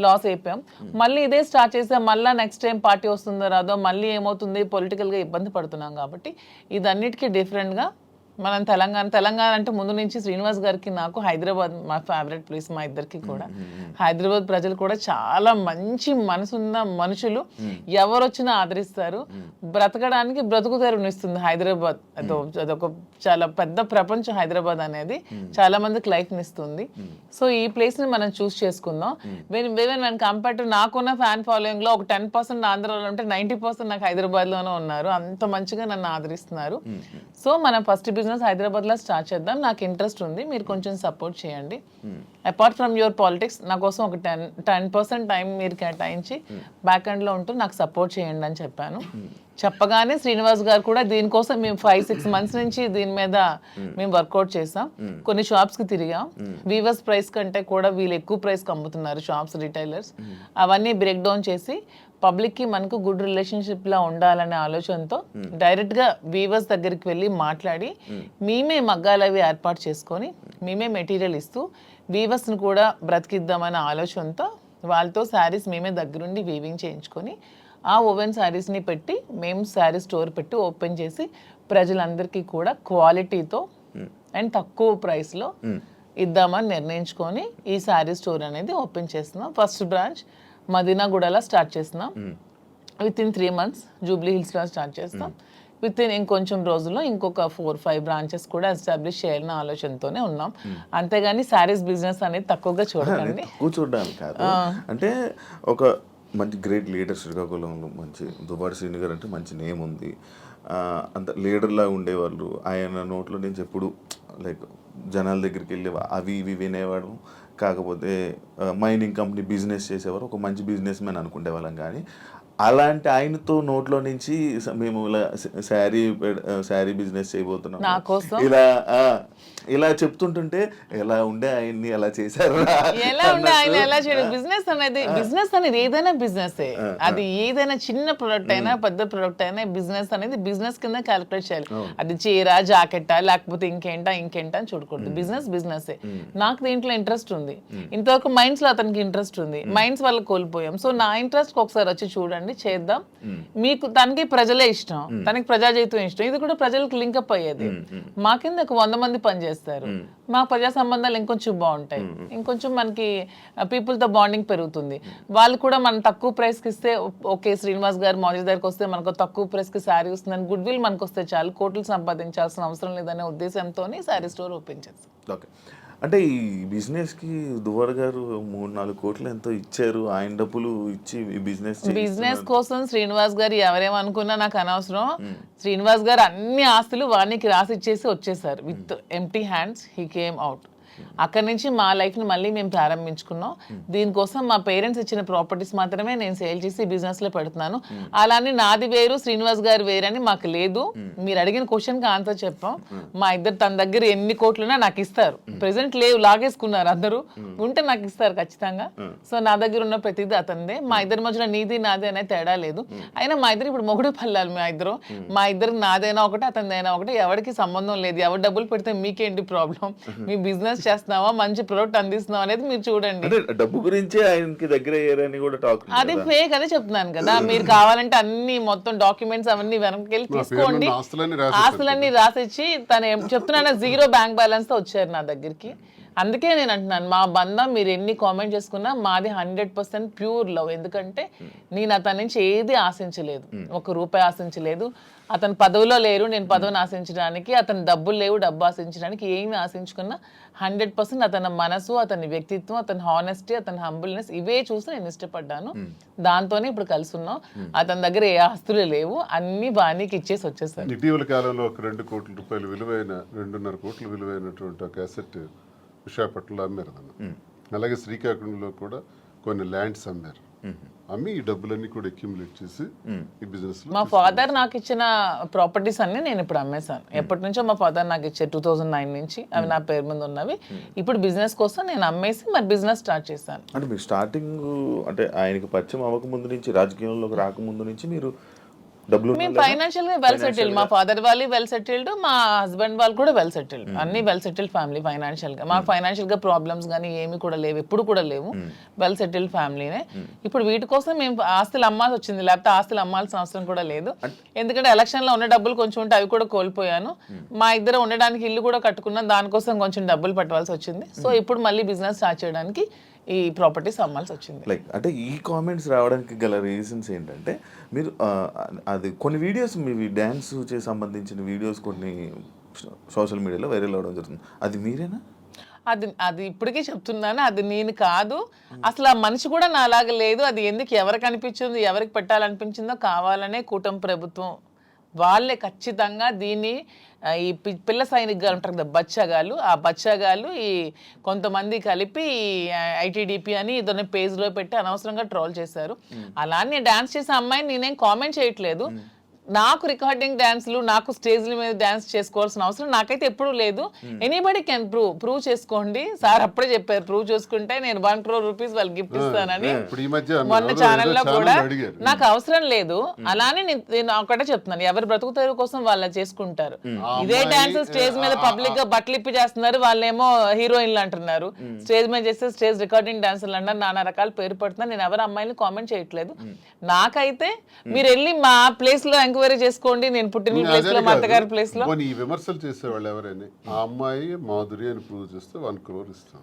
లాస్ అయిపోయాం. మళ్ళీ ఇదే స్టార్ట్ చేసాం. మళ్ళీ నెక్స్ట్ టైం పార్టీ వస్తుందో రాదో, మళ్ళీ ఏమవుతుంది, పొలిటికల్గా ఇబ్బంది పడుతున్నాం. కాబట్టి ఇదన్నిటికీ డిఫరెంట్గా మనం తెలంగాణ అంటే ముందు నుంచి శ్రీనివాస్ గారికి నాకు హైదరాబాద్ మా ఫేవరెట్ ప్లేస్ మా ఇద్దరికి కూడా. హైదరాబాద్ ప్రజలు కూడా చాలా మంచి మనసున్న మనుషులు, ఎవరు వచ్చినా ఆదరిస్తారు. బ్రతకడానికి బ్రతుకు తెరువునిస్తుంది హైదరాబాద్. అదొక చాలా పెద్ద ప్రపంచం హైదరాబాద్ అనేది, చాలా మందికి లైఫ్ ఇస్తుంది. సో ఈ ప్లేస్ ని మనం చూస్ చేసుకుందాం. వెన్ కంపేర్ టు నాకున్న ఫ్యాన్ ఫాలోయింగ్ లో ఒక 10% ఆంధ్రాలో ఉంటే 90% నాకు హైదరాబాద్ లోనే ఉన్నారు. అంత మంచిగా నన్ను ఆదరిస్తున్నారు. సో మనం ఫస్ట్ బిజినెస్ హైదరాబాద్ లో స్టార్ట్ చేద్దాం. నాకు ఇంట్రెస్ట్ ఉంది, మీరు కొంచెం సపోర్ట్ చేయండి. అపార్ట్ ఫ్రమ్ యువర్ పాలిటిక్స్ నా కోసం ఒక 10% టైం మీరు కేటాయించి బ్యాక్ ఎండ్ లో ఉంటూ నాకు సపోర్ట్ చేయండి అని చెప్పాను. చెప్పగానే శ్రీనివాస్ గారు కూడా దీనికోసం మేము 5-6 మంత్స్ నుంచి దీని మీద మేము వర్కౌట్ చేసాం. కొన్ని షాప్స్ కి తిరిగాం. వీవర్స్ ప్రైస్ కంటే కూడా వీళ్ళు ఎక్కువ ప్రైస్ కి అమ్ముతున్నారు షాప్స్, రిటైలర్స్. అవన్నీ బ్రేక్ డౌన్ చేసి పబ్లిక్ కి మనకు గుడ్ రిలేషన్షిప్ లా ఉండాలనే ఆలోచనతో డైరెక్ట్ గా వీవర్స్ దగ్గరికి వెళ్ళి మాట్లాడి మేమే మగ్గాలు అవి ఏర్పాటు చేసుకొని మేమే మెటీరియల్ ఇస్తూ వీవర్స్ ని కూడా బ్రతికిద్దామనే ఆలోచనతో వాళ్ళతో శారీస్ మేమే దగ్గరుండి వీవింగ్ చేయించుకొని ఆ ఓవెన్ శారీస్ని పెట్టి మేము శారీ స్టోర్ పెట్టి ఓపెన్ చేసి ప్రజలందరికీ కూడా క్వాలిటీతో అండ్ తక్కువ ప్రైస్లో ఇద్దామని నిర్ణయించుకొని ఈ శారీ స్టోర్ అనేది ఓపెన్ చేస్తున్నాం. ఫస్ట్ బ్రాంచ్ మదీనాగూడలో స్టార్ట్ చేస్తున్నాం. విత్ ఇన్ 3 months జూబ్లీ హిల్స్లో స్టార్ట్ చేస్తాం. విత్ ఇన్ ఇంకొంచెం రోజుల్లో ఇంకొక 4-5 బ్రాంచెస్ కూడా ఎస్టాబ్లిష్ చేయాలన్న ఆలోచనతోనే ఉన్నాం. అంతేగాని శారీస్ బిజినెస్ అనేది తక్కువగా చూడకండి. కూర్చోడానికి కాదు, అంటే ఒక మంచి గ్రేట్ లీడర్ శ్రీకాకుళంలో మంచి దువ్వాడ శ్రీని గారు అంటే మంచి నేమ్ ఉంది. అంత లీడర్లా ఉండేవాళ్ళు. ఆయన నోట్లో నుంచి ఎప్పుడు లైక్ జనాల దగ్గరికి వెళ్ళి అవి ఇవి వినేవాడు. కాకపోతే మైనింగ్ కంపెనీ బిజినెస్ చేసేవారు, ఒక మంచి బిజినెస్ మ్యాన్ అనుకునే వాళ్ళం. కానీ అలాంటి ఆయనతో నోట్లో నుంచి మేము ఇలా శారీ బిజినెస్ చేయబోతున్నాం ఇలా చెప్తుంటుంటే ఎలా ఉండే ఆయన్ని ఎలా చేశారు, ఎలా ఉండే ఆయన ఎలా చేయడం. బిజినెస్ అనేది ఏదైనా బిజినెస్, అది ఏదైనా చిన్న ప్రొడక్ట్ అయినా పెద్ద ప్రొడక్ట్ అయినా బిజినెస్ అనేది బిజినెస్ కింద క్యాలిక్యులేట్ చేయాలి. అది చీర, జాకెట్టా లేకపోతే ఇంకేంటా అని చూడకూడదు. బిజినెస్ నాకు దీంట్లో ఇంట్రెస్ట్ ఉంది. ఇంతవరకు మైండ్స్ లో అతనికి ఇంట్రెస్ట్ ఉంది, మైండ్స్ వల్ల కోల్పోయాం. సో నా ఇంట్రెస్ట్ ఒకసారి వచ్చి చూడండి, చేద్దాం. మీకు తనకి ప్రజలే ఇష్టం, తనకి ప్రజాజీవితం ఇష్టం, ఇది కూడా ప్రజలకు లింకప్ అయ్యేది. మా కింద 100 మంది పనిచేస్తారు, మా ప్రజా సంబంధాలు ఇంకొంచెం బాగుంటాయి, ఇంకొంచెం మనకి పీపుల్ తో బాండింగ్ పెరుగుతుంది. వాళ్ళు కూడా మనం తక్కువ ప్రైస్ కి ఇస్తే ఓకే, శ్రీనివాస్ గారు మౌజీ దగ్గరికి వస్తే మనకు తక్కువ ప్రైస్ కి శారీ వస్తుందని గుడ్ విల్ మనకు వస్తే చాలు, కోట్లు సంపాదించాల్సిన అవసరం లేదనే ఉద్దేశంతో శారీ స్టోర్ ఓపెన్ చేస్తాం. ఓకే, అంటే ఈ బిజినెస్కి దువ్వాడ గారు 3-4 కోట్లు ఎంతో ఇచ్చారు. ఆయన డబ్బులు ఇచ్చి ఈ బిజినెస్ కోసం శ్రీనివాస్ గారు ఎవరేమనుకున్నా నాకు అనవసరం. శ్రీనివాస్ గారు అన్ని ఆస్తులు వానికి రాసిచ్చేసి వచ్చేసారు. With empty hands he came out. అక్కడి నుంచి మా లైఫ్ని మళ్ళీ మేము ప్రారంభించుకున్నాం. దీనికోసం మా పేరెంట్స్ ఇచ్చిన ప్రాపర్టీస్ మాత్రమే నేను సేల్ చేసి బిజినెస్లో పెడుతున్నాను. అలానే నాది వేరు, శ్రీనివాస్ గారు వేరని మాకు లేదు. మీరు అడిగిన క్వశ్చన్కి ఆన్సర్ చెప్పాం. మా ఇద్దరు తన దగ్గర ఎన్ని కోట్లున్నా నాకు ఇస్తారు. ప్రెసెంట్ లేవు, లాగేసుకున్నారు అందరూ. ఉంటే నాకు ఇస్తారు ఖచ్చితంగా. సో నా దగ్గర ఉన్న ప్రతిదీ అతనిదే. మా ఇద్దరి మధ్యలో నీది నాది అనే తేడా లేదు. అయినా మా ఇద్దరు ఇప్పుడు మొగుడు పల్లాలి. మా ఇద్దరు నాదైనా ఒకటి, అతనిదైనా ఒకటి. ఎవరికి సంబంధం లేదు. ఎవరు డబ్బులు పెడితే మీకేంటి ప్రాబ్లం? మీ బిజినెస్ చేస్తున్నావా, మంచి ప్రొడక్ట్ అందిస్తున్నావా అనేది మీరు చూడండి. డబ్బు గురించి ఆయనకి దగ్గర అయ్యారని కూడా టాక్. అది ఫేక్, అదే చెప్తున్నాను కదా. మీరు కావాలంటే అన్ని మొత్తం డాక్యుమెంట్స్ అవన్నీ వెనక్కి తీసుకోండి. ఆస్తులన్నీ రాసిచ్చి తను చెప్తున్నాను 0 బ్యాంక్ బ్యాలెన్స్ తో వచ్చారు నా దగ్గరికి. అందుకే నేను అంటున్నాను, మా బంధం మీరు ఎన్ని కామెంట్ చేసుకున్నా మాది 100% ప్యూర్ లవ్. ఎందుకంటే నేను అతని నుంచి ఏది ఆశించలేదు, 1 రూపాయి ఆశించలేదు. అతను పదవిలో లేరు, నేను పదవిని ఆశించడానికి. అతను డబ్బులు లేవు, డబ్బు ఆశించడానికి. ఏమి ఆశించుకున్నా 100% అతని మనసు, అతని వ్యక్తిత్వం, అతని హానెస్టీ, అతని హంబుల్నెస్ ఇవే చూసి నేను ఇష్టపడ్డాను. దాంతోనే ఇప్పుడు కలిసి ఉన్నాం. అతని దగ్గర ఏ ఆస్తులు లేవు, అన్ని బాణీకి ఇచ్చేసి వచ్చేసారు. ఇటీవల కాలంలో ఒక 2 కోట్ల రూపాయలు విలువైన 2.5 కోట్ల విలువైనటువంటి ఒక అసెట్ విశాఖపట్నంలో అమ్మారు. అలాగే శ్రీకాకుళంలో కూడా కొన్ని ల్యాండ్స్ అమ్మారు. అమ్మి ఈ డబ్బులన్నీ కూడా అక్యుములేట్ చేసి ఈ బిజినెస్. మా ఫాదర్ నాకు ఇచ్చిన ప్రాపర్టీస్ అన్ని నేను ఇప్పుడు అమ్మేశాను. ఎప్పటి నుంచో మా ఫాదర్ నాకు ఇచ్చే 2009 నుంచి అవి నా పేరు మీద ఉన్నవి. ఇప్పుడు బిజినెస్ కోసం నేను అమ్మేసి మరి బిజినెస్ స్టార్ట్ చేశాను. అంటే మీరు స్టార్టింగ్ అంటే ఆయనకి పరిచయం అవ్వక ముందు నుంచి, రాజకీయంలోకి రాకముందు నుంచి మీరు డబ్బులు మేము ఫైనాన్షియల్ గా వెల్ సెటిల్డ్, మా ఫాదర్ వాళ్ళు వెల్ సెటిల్డ్, మా హస్బెండ్ వాళ్ళు కూడా వెల్ సెటిల్డ్, అన్ని వెల్ సెటిల్డ్ ఫ్యామిలీ ఫైనాన్షియల్ గా. మాకు ఫైనాన్షియల్ గా ప్రాబ్లమ్స్ కానీ ఏమి కూడా లేవు, ఎప్పుడు కూడా లేవు, వెల్ సెటిల్డ్ ఫ్యామిలీనే. ఇప్పుడు వీటి కోసం మేము ఆస్తులు అమ్మాల్సి వచ్చింది, లేకపోతే ఆస్తులు అమ్మాల్సిన అవసరం కూడా లేదు. ఎందుకంటే ఎలక్షన్ లో ఉన్న డబ్బులు కొంచెం ఉంటే అవి కూడా కోల్పోయాను. మా ఇద్దరు ఉండడానికి ఇల్లు కూడా కట్టుకున్నాం, దానికోసం కొంచెం డబ్బులు పట్టవలసి వచ్చింది. సో ఇప్పుడు మళ్ళీ బిజినెస్ స్టార్ట్ చేయడానికి ఈ ప్రాపర్టీస్ అమ్మాల్సి వచ్చింది. లైక్ అంటే ఈ కామెంట్స్ రావడానికి గల రీజన్స్ ఏంటంటే, మీరు అది కొన్ని వీడియోస్ మీ డ్యాన్స్ చే సంబంధించిన వీడియోస్ కొన్ని సోషల్ మీడియాలో వైరల్ అవ్వడం జరుగుతుంది. అది మీరేనా? అది ఇప్పటికీ చెప్తున్నాను, అది నేను కాదు. అసలు ఆ మనిషి కూడా నాలాగా లేదు. అది ఎందుకు ఎవరికి అనిపించిందో, ఎవరికి పెట్టాలనిపించిందో కావాలనే కూటమి ప్రభుత్వం వాళ్ళే ఖచ్చితంగా దీన్ని ఈ పిల్ల సైనికులు ఉంటారు కదా బచ్చాగాళ్ళు, ఆ బచ్చాగాళ్ళు ఈ కొంతమంది కలిపి ఐటీడీపీ అని ఏదైనా పేజ్లో పెట్టి అనవసరంగా ట్రోల్ చేశారు. అలా నేను డాన్స్ చేసే అమ్మాయిని నేనేం కామెంట్ చేయట్లేదు. నాకు రికార్డింగ్ డాన్స్లు, నాకు స్టేజ్ల మీద డాన్స్ చేసుకోవాల్సిన అవసరం నాకైతే ఎప్పుడూ లేదు. ఎనీబడి కెన్ ప్రూవ్ చేసుకోండి. సార్ అప్పుడే చెప్పారు, ప్రూవ్ చేసుకుంటే నేను 1 crore rupees వాళ్ళకి గిఫ్ట్ ఇస్తానని మొన్న ఛానల్లో కూడా. నాకు అవసరం లేదు. అలానే నేను ఒకటే చెప్తున్నాను, ఎవరి బ్రతుకుతారు కోసం వాళ్ళు చేసుకుంటారు. ఇదే డాన్స్ స్టేజ్ మీద పబ్లిక్ గా బట్టలు ఇప్పి చేస్తున్నారు, వాళ్ళేమో హీరోయిన్లు అంటున్నారు. స్టేజ్ మీద చేస్తే స్టేజ్ రికార్డింగ్ డాన్సర్లు అన్నారు, నానా రకాల పేరు పడుతున్నారు. నేను ఎవరు అమ్మాయిని కామెంట్ చేయట్లేదు. నాకైతే మీరు వెళ్ళి మా ప్లేస్ లో ఎంక్వైరీ చేసుకోండి, నేను పుట్టిన ప్లేస్ లో, మా అత్తగారి ప్లేస్ లో. ఈ విమర్శలు చేసేవాళ్ళు ఎవరైనా ఆ అమ్మాయి మాధురి అని ప్రూవ్ చేస్తే 1 crore ఇస్తాం.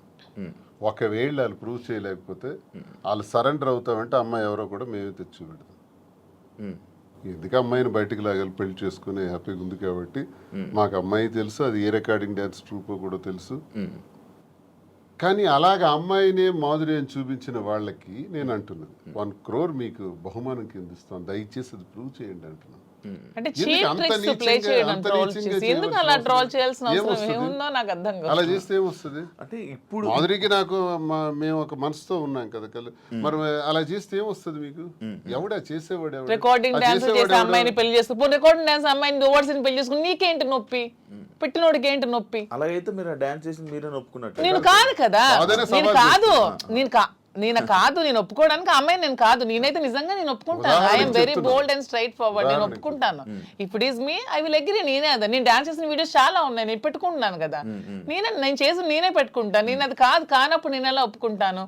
ఒకవేళ వాళ్ళు ప్రూవ్ చేయలేకపోతే వాళ్ళు సరెండర్ అవుతామంటే అమ్మాయి ఎవరో కూడా మేమే తెచ్చి పెడతాం. ఎందుకు అమ్మాయిని బయటకు లాగాలి, పెళ్లి చేసుకుని హ్యాపీగా ఉంది కాబట్టి. మాకు అమ్మాయి తెలుసు, అది ఏ రికార్డింగ్ డ్యాన్స్ ట్రూపో కూడా తెలుసు. కానీ అలాగ అమ్మాయినే మాధురి అని చూపించిన వాళ్ళకి నేను అంటున్నాను, 1 crore మీకు బహుమానం కింద ఇస్తాను, దయచేసి అది ప్రూవ్ చేయండి అంటున్నాను. అంటే చీప్ ట్రిక్స్ ప్లే చేయడం, ట్రోల్ చేసి ఎందుకు అలా ట్రోల్ చేయాల్సిన అవసరం ఏముందో నాకు అర్థం కాదు. అలా చేస్తే ఏమొస్తుంది? అంటే ఇప్పుడు మాధురికి నాకు మేము ఒక మనసుతో ఉన్నాం కదా, మరి అలా చేస్తే ఏమొస్తుంది మీకు? ఎవడా చేసేవాడు? రికార్డింగ్ డాన్స్ చేసే అమ్మాయిని పెళ్లి చేసుకుని, రికార్డింగ్ డాన్స్ అమ్మాయిని డోవర్స్ని పెళ్లి చేసుకుని నీకేంటి నొప్పి? పెట్టినోడికి ఏంటి నొప్పి? అలాగైతే మీరు డాన్స్ చేసి మీరే ఒప్పుకున్నట్టు. నేను కాదు కదా, నేను ఒప్పుకోవడానికి అమ్మాయి నేను కాదు. నేనైతే నిజంగా నేను ఒప్పుకుంటాను. I'm very bold and straight forward. నేను ఒప్పుకుంటాను. If it is me I will agree. నేనే అదా, నేను డాన్స్ చేసిన వీడియోస్ చాలా ఉన్నాయి, నేను పెట్టుకుంటున్నాను కదా. నేను చేసి నేనే పెట్టుకుంటాను. నేను అది కానప్పుడు నేను ఎలా ఒప్పుకుంటాను?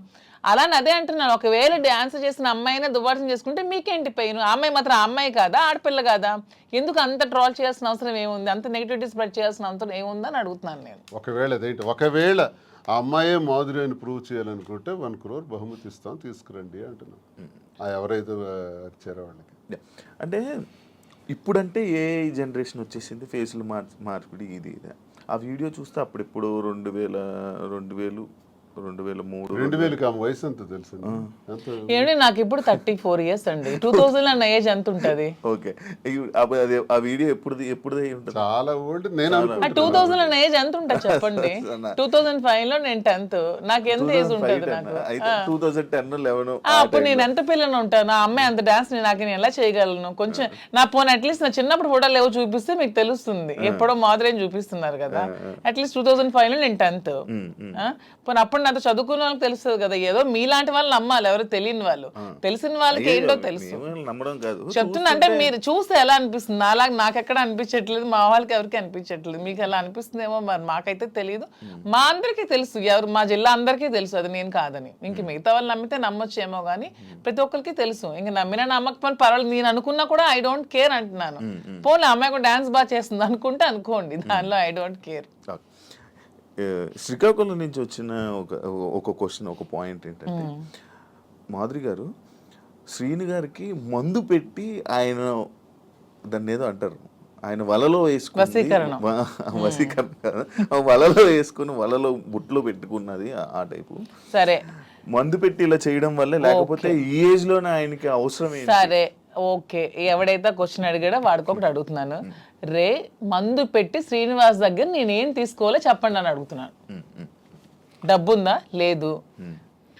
అలానే అదే అంటున్నాను, ఒకవేళ డాన్స్ చేసిన అమ్మాయినే దువ్వాసం చేసుకుంటే మీకేంటి పెయిన్? అమ్మాయి మాత్రం అమ్మాయి కాదా, ఆడపిల్ల కాదా? ఎందుకు అంత ట్రోల్ చేయాల్సిన అవసరం ఏముంది? అంత నెగిటివిటీ స్ప్రెడ్ చేయాల్సిన అవసరం ఏముందని అడుగుతున్నాను నేను. ఒకవేళ ఆ అమ్మాయే మాధురి అని ప్రూవ్ చేయాలనుకుంటే 1 crore బహుమతి ఇస్తాం, తీసుకురండి అంటున్నాం. ఎవరైతే వచ్చారో వాళ్ళకి. అంటే ఇప్పుడంటే ఏ జనరేషన్ వచ్చేసింది, ఫేసులు మార్పిడి ఇది. ఆ వీడియో చూస్తే అప్పుడెప్పుడు 2003 వయసు ఎంత తెలుసు? ఏమండి నాకు ఇప్పుడు 34 years అండి. 2000 అన్న ఏజ్ ఎంత ఉంటది? ఓకే, ఆ వీడియో ఎప్పుడు చాలా ఓల్డ్. నేను 2000 అన్న ఏజ్ ఎంత ఉంటుంది చెప్పండి? 2005 లో నేను 10th. నాకు ఎంత ఏజ్ ఉంటుంది? నాకు 2010-11 అప్పుడు నేను ఎంత పిల్లని ఉంటాను. ఆ అమ్మాయి అంత డాన్స్ నాకు నేను ఎలా చేయగలను? కొంచెం నా పోనీ అట్లీస్ట్ నా చిన్నప్పుడు ఫోటోలు ఏవో చూపిస్తే మీకు తెలుస్తుంది. ఎప్పుడో మాదిరి చూపిస్తున్నారు కదా. అట్లీస్ట్ 2005 లో నేను 10th. పోనీ అప్పుడు నాతో చదువుకున్న వాళ్ళకి తెలుస్తుంది కదా. ఏదో మీలాంటి వాళ్ళు నమ్మాలి, ఎవరు తెలియని వాళ్ళు. తెలిసిన వాళ్ళకి ఏంటో తెలుసు. చెప్తున్నా అంటే మీరు చూస్తే ఎలా అనిపిస్తుంది? అలాగే నాకు ఎక్కడ అనిపించట్లేదు, మా వాళ్ళకి ఎవరికి అనిపించట్లేదు. మీకు ఎలా అనిపిస్తుందేమో మరి, మాకైతే తెలియదు. మా అందరికీ తెలుసు, ఎవరు మా జిల్లా అందరికీ తెలుసు అది నేను కాదని. ఇంక మిగతా వాళ్ళు నమ్మితే నమ్మొచ్చేమో కానీ ప్రతి ఒక్కరికి తెలుసు. ఇంక నమ్మినా నమ్మకపోయినా పర్వాలేదు, నేను అనుకున్నా కూడా ఐ డోంట్ కేర్ అంటున్నాను. పోనీ అమ్మాయి కూడా డాన్స్ బాగా చేస్తుంది అనుకుంటే అనుకోండి, దానిలో ఐ డోంట్ కేర్. శ్రీకాకుళం నుంచి వచ్చిన ఒక క్వశ్చన్, ఒక పాయింట్ ఏంటంటే, మాధురి గారు శ్రీని గారికి మందు పెట్టి ఆయన దాన్ని ఏదో అంటారు, ఆయన వలలో వేసుకుని వలలో వేసుకుని వలలో బుట్లో పెట్టుకున్నది ఆ టైపు. సరే, మందు పెట్టి ఇలా చేయడం వల్ల, లేకపోతే ఈ ఏజ్ లోనే ఆయనకి అవసరం? సరే ఓకే, ఎవడైతే క్వశ్చన్ అడిగాడో వాడికి ఒకటి అడుగుతున్నాను. రే మందు పెట్టి శ్రీనివాస్ దగ్గర నేనేం తీసుకోవాలో చెప్పండి అని అడుగుతున్నాను. డబ్బుందా? లేదు.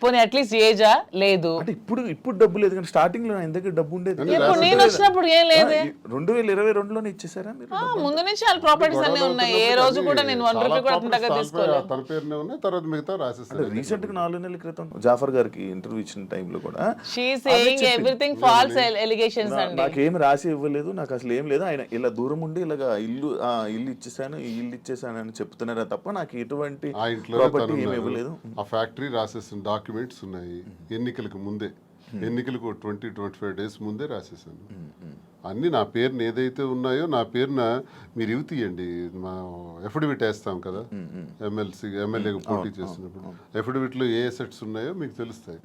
పోనీ అట్లీస్ట్ ఏజా లేదు. అంటే ఇప్పుడు డబ్బు లేదు కానీ స్టార్టింగ్ లో ఆయన దగ్గర డబ్బు ఉండేది. ఇప్పుడు నేను వచ్చినప్పుడు ఏం లేదే. 2022లోనే ఇచ్చేసారా మీరు? ముందు నుంచి వాళ్ళ ప్రాపర్టీస్ అన్ని ఉన్నాయి. ఏ రోజు కూడా నేను 1 రూపీ కూడా అతని దగ్గర తీసుకోలేదు. తన పేరునే ఉన్నాయి, తర్వాత మిగతా రాసేస్తాను. రీసెంట్ గా 4 నెలల క్రితం జాఫర్ గారికి ఇంటర్వ్యూ ఇచ్చిన టైంలో కూడా she saying everything false allegations అండి. నాకేం రాసి ఇవ్వలేదు, నాకు అసలు ఏం లేదు, ఆయన ఇలా దూరం ఉండి ఇలాగా ఇల్లు ఇచ్చేసాను, ఈ ఇల్లు ఇచ్చేసాను అని చెప్తున్నారా తప్ప నాకు ఎటువంటి ఆ ఇంట్లో ప్రాపర్టీ ఏమి ఇవ్వలేదు. ఆ ఫ్యాక్టరీ రాసేసిన డాక్యుమెంట్స్ ఉన్నాయి. ఎన్నికలకు ముందే, ఎన్నికలకు 20-25 డేస్ ముందే రాసేసాను. అన్ని నా పేరున ఏదైతే ఉన్నాయో నా పేరున మీరు ఇవి తీయండి. మా ఎఫిడవిట్ వేస్తాం కదా ఎమ్మెల్యేగా పోటీ చేస్తున్నప్పుడు, ఎఫిడవిట్ లో ఏ అసెట్స్ ఉన్నాయో మీకు తెలుస్తాయి.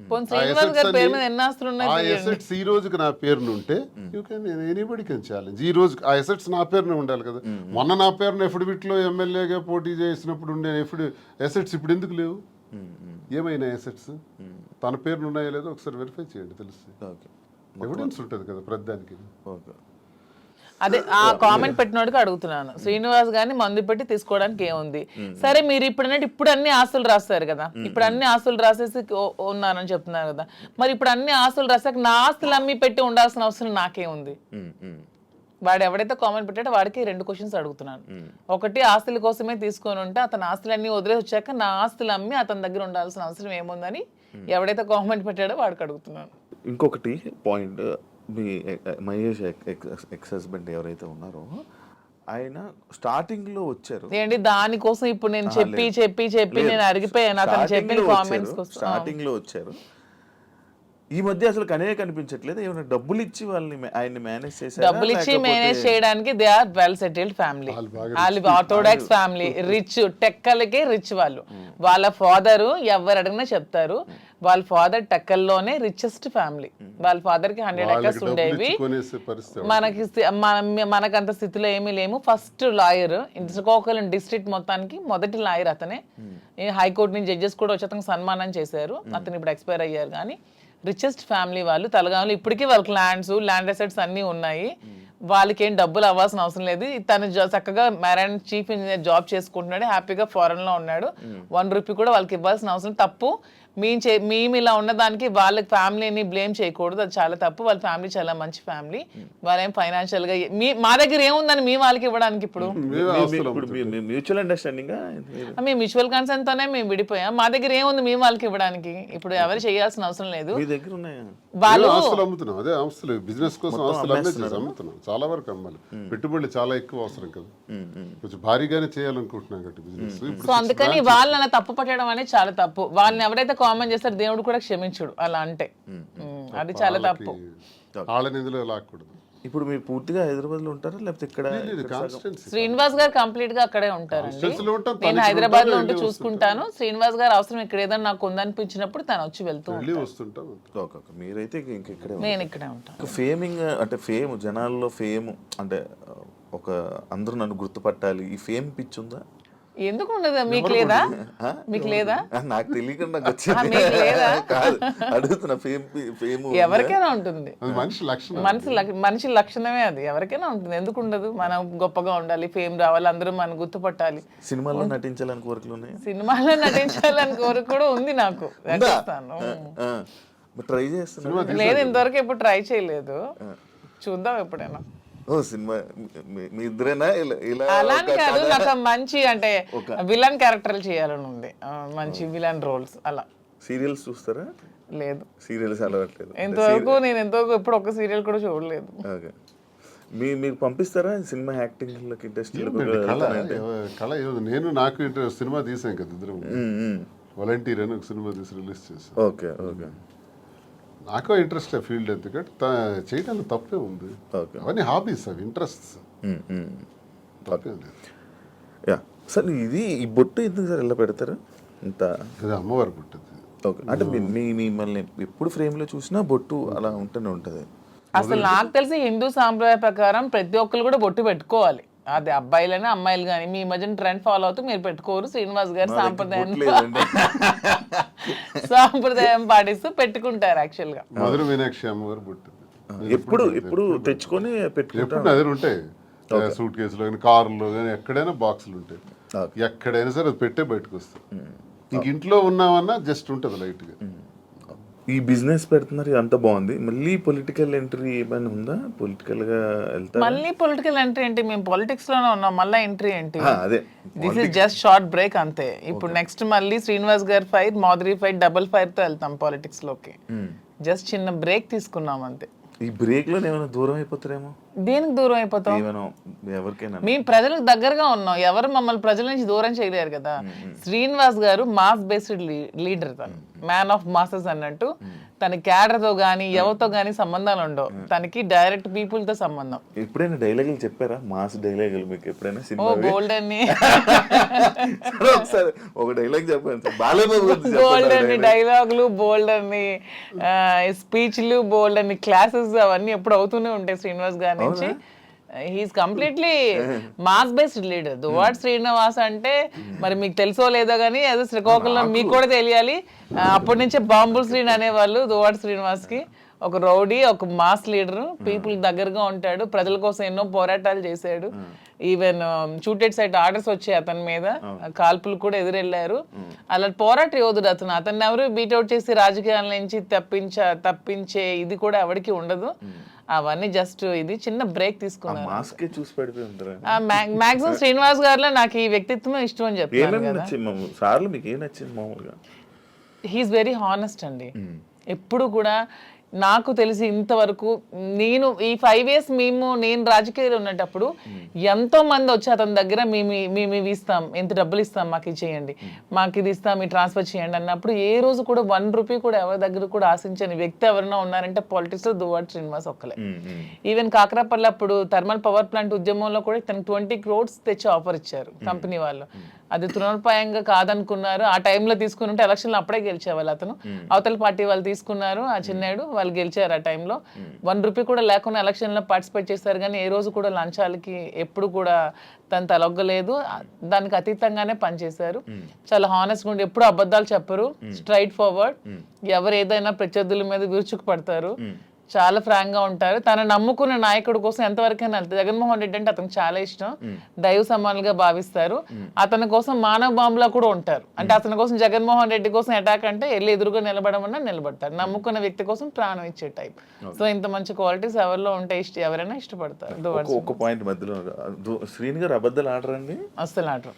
ఆ అసెట్స్ ఈ రోజుకి నా పేరున ఉంటే you can anybody can challenge. ఈ రోజు ఆ అసెట్స్ నా పేరున ఉండాలి కదా. మొన్న నా పేరున ఎఫిడవిట్ లో ఎమ్మెల్యేగా పోటీ చేసినప్పుడు ఉండే అసెట్స్ ఇప్పుడు ఎందుకు లేవు? ఏమైనా అసెట్స్ తన పేరున ఉన్నాయో లేదో ఒకసారి వెరిఫై చేయండి, తెలుస్తుంది. ఎవిడెన్స్ ఉంటుంది కదా ప్రతిదానికి. అదే ఆ కామెంట్ పెట్టినోడికి అడుగుతున్నాను. శ్రీనివాస్ గారిని మందు పెట్టి తీసుకోవడానికి ఏముంది? సరే మీరు ఇప్పుడు అన్ని ఆస్తులు రాస్తారు కదా, ఇప్పుడు అన్ని ఆస్తులు రాసేసి ఉన్నారని చెప్తున్నారు కదా, మరి ఇప్పుడు అన్ని ఆస్తులు రాసాక నా ఆస్తులు అమ్మి పెట్టి ఉండాల్సిన అవసరం నాకేముంది? వాడు ఎవడైతే కామెంట్ పెట్టాడో వాడికి 2 క్వశ్చన్స్ అడుగుతున్నాను. ఒకటి, ఆస్తుల కోసమే తీసుకొని ఉంటే అతని ఆస్తులన్నీ వదిలేసి వచ్చాక నా ఆస్తులు అమ్మి అతని దగ్గర ఉండాల్సిన అవసరం ఏముందని ఎవడైతే కామెంట్ పెట్టాడో వాడికి అడుగుతున్నాను. ఇంకొకటి పాయింట్, మీ మహేష్ ఎక్స్ హస్బెండ్ ఎవరైతే ఉన్నారో ఆయన స్టార్టింగ్ లో వచ్చారు ఏంటి దానికోసం ఇప్పుడు నేను చెప్పి నేను అరిగిపోయాను అతను చెప్పిన కామెంట్స్ కోసం. స్టార్టింగ్ లో వచ్చారు, ఈ మధ్య అసలు కనిపించట్లేదు. ఏమైనా డబ్బులు ఇచ్చి వాళ్ళని ఆయన్ని మేనేజ్ చేశారు? డబ్బులు ఇచ్చి మేనేజ్ చేయడానికి they are well settled family. వాళ్ళు ఆర్థోడాక్స్ ఫ్యామిలీ, రిచ్, టెక్కలకే రిచ్ వాళ్ళు. వాళ్ళ ఫాదర్ ఎవరు అడిగినా చెప్తారు, వాళ్ళ ఫాదర్ టెక్కల్లోనే రిచెస్ట్ ఫ్యామిలీ. వాళ్ళ ఫాదర్ కి 100 acres ఉండేవి. మనకంత స్థితిలో ఏమీ లేము. ఫస్ట్ లాయర్ శ్రీకాకుళం డిస్ట్రిక్ట్ మొత్తానికి మొదటి లాయర్ అతనే. హైకోర్టు నుంచి జడ్జెస్ కూడా వచ్చి అతనికి సన్మానం చేశారు. అతను ఇప్పుడు ఎక్స్పైర్ అయ్యారు. కానీ రిచెస్ట్ ఫ్యామిలీ వాళ్ళు. తలగాములు ఇప్పటికీ వాళ్ళకి ల్యాండ్ అసెట్స్ అన్నీ ఉన్నాయి. వాళ్ళకి ఏం డబ్బులు అవ్వాల్సిన అవసరం లేదు. తను చక్కగా మెరైన్ చీఫ్ ఇంజనీర్ జాబ్ చేసుకుంటున్నాడు, హ్యాపీగా ఫారెన్ లో ఉన్నాడు. 1 రూపీ కూడా వాళ్ళకి ఇవ్వాల్సిన అవసరం తప్పు. మేము ఇలా ఉన్నదానికి వాళ్ళ ఫ్యామిలీని బ్లేమ్ చేయకూడదు, అది చాలా తప్పు. వాళ్ళ ఫ్యామిలీ చాలా మంచి ఫ్యామిలీ. వాళ్ళేం ఫైనాన్షియల్ గా మా దగ్గర ఏముందని మీ వాళ్ళకి ఇవ్వడానికి? ఇప్పుడు మ్యూచువల్ అండర్స్టాండింగ్, మేము మ్యూచువల్ కన్సర్న్ తోనే మేము విడిపోయాం. మా దగ్గర ఏముంది మీ వాళ్ళకి ఇవ్వడానికి? ఇప్పుడు ఎవరు చేయాల్సిన అవసరం లేదు. వాళ్ళు అమ్ముతున్నాం, అదే ఆస్తులు బిజినెస్ కోసం ఆస్తులు అమ్ముతున్నాం. చాలా వరకు అమ్మాలి, పెట్టుబడులు చాలా ఎక్కువ అవసరం కదా, కొంచెం భారీగానే చేయాలనుకుంటున్నాం కాబట్టి బిజినెస్. సో అందుకని వాళ్ళని తప్పు పట్టడం అనేది చాలా తప్పు. వాళ్ళని ఎవరైతే కామెంట్ చేస్తారు దేవుడు కూడా క్షమించుడు అలా అంటే, అది చాలా తప్పు. వాళ్ళని ఇందులో లాక్కూడదు. ఇప్పుడు మీరు పూర్తిగా హైదరాబాద్ లో ఉంటారా లేకపోతే ఇక్కడ? శ్రీనివాస్ గారు కంప్లీట్ గా అక్కడే ఉంటారండి. నేను హైదరాబాద్ లో ఉంటూ చూసుకుంటాను. శ్రీనివాస్ గారు అవసరం ఇక్కడ ఏదైనా నాకు ఉందనిపించినప్పుడు తను వచ్చి వెళ్తూ ఉంటాను. మీరైతే ఇక్కడే? నేను ఇక్కడే ఉంటాను. ఫేమింగ్ అంటే ఫేమ్, జనాల్లో ఫేమ్ అంటే ఒక అందరూ నన్ను గుర్తుపట్టాలి, ఈ ఫేమ్ పిచ్చి ఉందా? ఎందుకు ఉండదు? మీకు లేదా? మీకు లేదా? నాకు తెలియకుండా అడుగుతున్నా. ఫేమ్ ఎవరికైనా ఉంటుంది, మనిషి లక్షణమే అది. ఎవరికైనా ఉంటుంది, ఎందుకు ఉండదు? మనం గొప్పగా ఉండాలి, ఫేమ్ రావాలి, అందరూ మనం గుర్తుపట్టాలి. సినిమాలో నటించాలని కోరికలు ఉన్నాయి? సినిమాలో నటించాలని కోరిక కూడా ఉంది నాకు. ట్రై చేస్తున్నా. లేదు, ఇంతవరకు ఎప్పుడు ట్రై చేయలేదు. చూద్దాం ఎప్పుడైనా. సినిమా మీ ఇద్దరేనా? అలా కాదు, నాకు మంచి అంటే విలన్ క్యారెక్టర్లు చేయాలని ఉంది, మంచి విలన్ రోల్స్. అలా. సీరియల్స్ చూస్తారా? లేదు, సీరియల్స్ అలవాట్లేదు. ఎంతవరకు ఎప్పుడు ఒక సీరియల్ కూడా చూడలేదు. మీకు పంపిస్తారా సినిమా యాక్టింగ్ ఇంట్రెస్ట్? నాకు ఇంట్రెస్ట్. సినిమా తీసాం కదా ఇద్దరు, వాలంటీర్ అని ఒక సినిమా తీసి రిలీజ్ చేసాం. Okay okay. నాకు ఇంట్రెస్ట్ ఫీల్డ్, ఎందుకంటే చేయడానికి తప్పే ఉంది. అవన్నీ హాబీస్, అవి ఇంట్రెస్ట్స్, తప్పే లేదు. సార్ ఇది ఈ బొట్టు ఎందుకు సార్ ఎలా పెడతారు? ఇంత అమ్మవారి బొట్టు. ఓకే, అంటే మిమ్మల్ని ఎప్పుడు ఫ్రేమ్లో చూసినా బొట్టు అలా ఉంటూనే ఉంటుంది. అసలు నాకు తెలిసి హిందూ సాంప్రదాయ ప్రకారం ప్రతి ఒక్కరు కూడా బొట్టు పెట్టుకోవాలి. అది అబ్బాయిలైనా అమ్మాయిలు కానీ. మీ మధ్యన ట్రెండ్ ఫాలో అవుతూ మీరు పెట్టుకోరు. శ్రీనివాస్ గారు సాంప్రదాయం పాటిస్తూ పెట్టుకుంటారు. యాక్చువల్ గా మధుర మీనాక్షి అమ్మవారు బొట్టు ఎప్పుడు తెచ్చుకొని పెట్టుకుంటారు. అదే ఉంటాయి సూట్ కేసులో కానీ, కారులో కానీ, ఎక్కడైనా బాక్సులు ఉంటాయి. ఎక్కడైనా సరే అది పెట్టే బయటకు వస్తాయి. ఇంక ఇంట్లో ఉన్నామన్నా జస్ట్ ఉంటుంది లైట్ గా. ఈ బిజినెస్ పెడుతున్నారు, ఇదంతా బాగుంది. మళ్ళీ పొలిటికల్ ఎంట్రీ ఏమైనా ఉందా? పొలిటికల్గా వెళ్తారా? మళ్ళీ పొలిటికల్ ఎంట్రీ ఏంటి? మేము పాలిటిక్స్ లోనే ఉన్నాం, మళ్ళీ ఎంట్రీ ఏంటి? అదే this is just short break అంతే. ఇప్పుడు నెక్స్ట్ మళ్ళీ శ్రీనివాస్ గారి fire, Madhuri fire, double fire తో వెళ్తాం పాలిటిక్స్ లోకి. జస్ట్ చిన్న బ్రేక్ తీసుకున్నాం అంతే. ఈ బ్రేక్ లో ఏమైనా దూరం అయిపోతారేమో. దేనికి దూరం అయిపోతాం? ఏమైనా ఎవరికైనా మేము ప్రజలకు దగ్గరగా ఉన్నాం, ఎవరు మమ్మల్ని ప్రజల నుంచి దూరం చేయలేరు కదా. శ్రీనివాస్ గారు మాస్ బేస్డ్ లీడర్, తను మ్యాన్ ఆఫ్ మాసెస్ అన్నట్టు. తన క్యాడర్ తో గానీ ఎవరితో గానీ సంబంధాలు ఉండవు, తనకి డైరెక్ట్ పీపుల్ తో సంబంధం. ఎప్పుడైనా డైలాగులు చెప్పారా? మాస్ డైలాగులు మీకు ఎప్పుడైనా ఓ సినిమా? గోల్డ్ అని ఒకసారి ఒక డైలాగ్ చెప్పండి. బాలయ్య బోల్డ్ అని డైలాగులు, బోల్డ్ అని స్పీచ్లు, బోల్డ్ అని క్లాసెస్, అవన్నీ ఎప్పుడు అవుతూనే ఉంటాయి శ్రీనివాస్ గారి నుంచి. He is completely mass based leader. Duvvada Srinivas అంటే మరి మీకు తెలుసో లేదో కానీ అదే శ్రీకాకుళంలో మీకు కూడా తెలియాలి. అప్పటి నుంచే బాంబుల్ శ్రీని అనేవాళ్ళు దువ్వాడ శ్రీనివాస్ కి. ఒక రౌడీ, ఒక మాస్ లీడర్, పీపుల్ దగ్గరగా ఉంటాడు, ప్రజల కోసం ఎన్నో పోరాటాలు చేశాడు. ఈవెన్ షూటెడ్ సైట్ ఆర్డర్స్ వచ్చాయి అతని మీద, కాల్పులు కూడా ఎదురెళ్లారు. అలా పోరాట యోధుడు అతను. అతన్ని ఎవరు బీట్అవుట్ చేసి రాజకీయాల నుంచి తప్పించే ఇది కూడా ఎవరికి ఉండదు. అవన్నీ జస్ట్ ఇది చిన్న బ్రేక్ తీసుకున్నాను. మాక్సిమం శ్రీనివాస్ గారిలో నాకు ఈ వ్యక్తిత్వం ఇష్టం అని చెప్తాను కదా. హీఈస్ వెరీ హానెస్ట్ అండి. ఎప్పుడు కూడా నాకు తెలిసి ఇంతవరకు నేను ఈ 5 years నేను రాజకీయాలు ఉన్నప్పుడు ఎంతో మంది వచ్చి అతని దగ్గర మేము ఇవి ఇస్తాం, ఎంత డబ్బులు ఇస్తాం, మాకు ఇది చేయండి, మాకు ఇది ఇస్తాం, మీ ట్రాన్స్ఫర్ చేయండి అన్నప్పుడు ఏ రోజు కూడా 1 రూపీ కూడా ఎవరి దగ్గర కూడా ఆశించని వ్యక్తి ఎవరైనా ఉన్నారంటే పాలిటిక్స్ లో దువ్వాడ శ్రీనివాస్ ఒక్కలే. ఈవెన్ కాకరాపల్లి అప్పుడు థర్మల్ పవర్ ప్లాంట్ ఉద్యమంలో కూడా తనకు 20 crores తెచ్చి ఆఫర్ ఇచ్చారు కంపెనీ వాళ్ళు. అది తృణోపాయంగా కాదనుకున్నారు. ఆ టైంలో తీసుకుని ఉంటే ఎలక్షన్లో అప్పుడే గెలిచేవాళ్ళు. అతను అవతల పార్టీ వాళ్ళు తీసుకున్నారు, ఆ చిన్నాడు వాళ్ళు గెలిచారు. ఆ టైంలో 1 రూపీ కూడా లేకుండా ఎలక్షన్లో పార్టిసిపేట్ చేశారు. కానీ ఏ రోజు కూడా లంచాలకి ఎప్పుడు కూడా తను తలొగ్గలేదు. దానికి అతీతంగానే పనిచేశారు. చాలా హానెస్ట్గా ఉండి ఎప్పుడు అబద్ధాలు చెప్పరు, స్ట్రైట్ ఫార్వర్డ్. ఎవరు ఏదైనా ప్రత్యర్థుల మీద విరుచుకు పడతారు, చాలా ఫ్రాంక్ గా ఉంటారు. తన నమ్ముకున్న నాయకుడి కోసం ఎంతవరకైనా వెళ్తారు. జగన్మోహన్ రెడ్డి అంటే అతనికి చాలా ఇష్టం, దైవ సమానులుగా భావిస్తారు. అతని కోసం మానవ బాంబులా కూడా ఉంటారు. అంటే అతని కోసం జగన్మోహన్ రెడ్డి కోసం అటాక్ అంటే వెళ్ళి ఎదురుగా నిలబడమన్నా నిలబడతారు. నమ్ముకున్న వ్యక్తి కోసం ప్రాణం ఇచ్చే టైప్. సో ఇంత మంచి క్వాలిటీస్ ఎవరిలో ఉంటే ఎవరైనా ఇష్టపడతారు. ఒక పాయింట్ మధ్యలో, శ్రీని గారు అబద్ధాలు ఆడరండి? అస్సలు ఆడరు.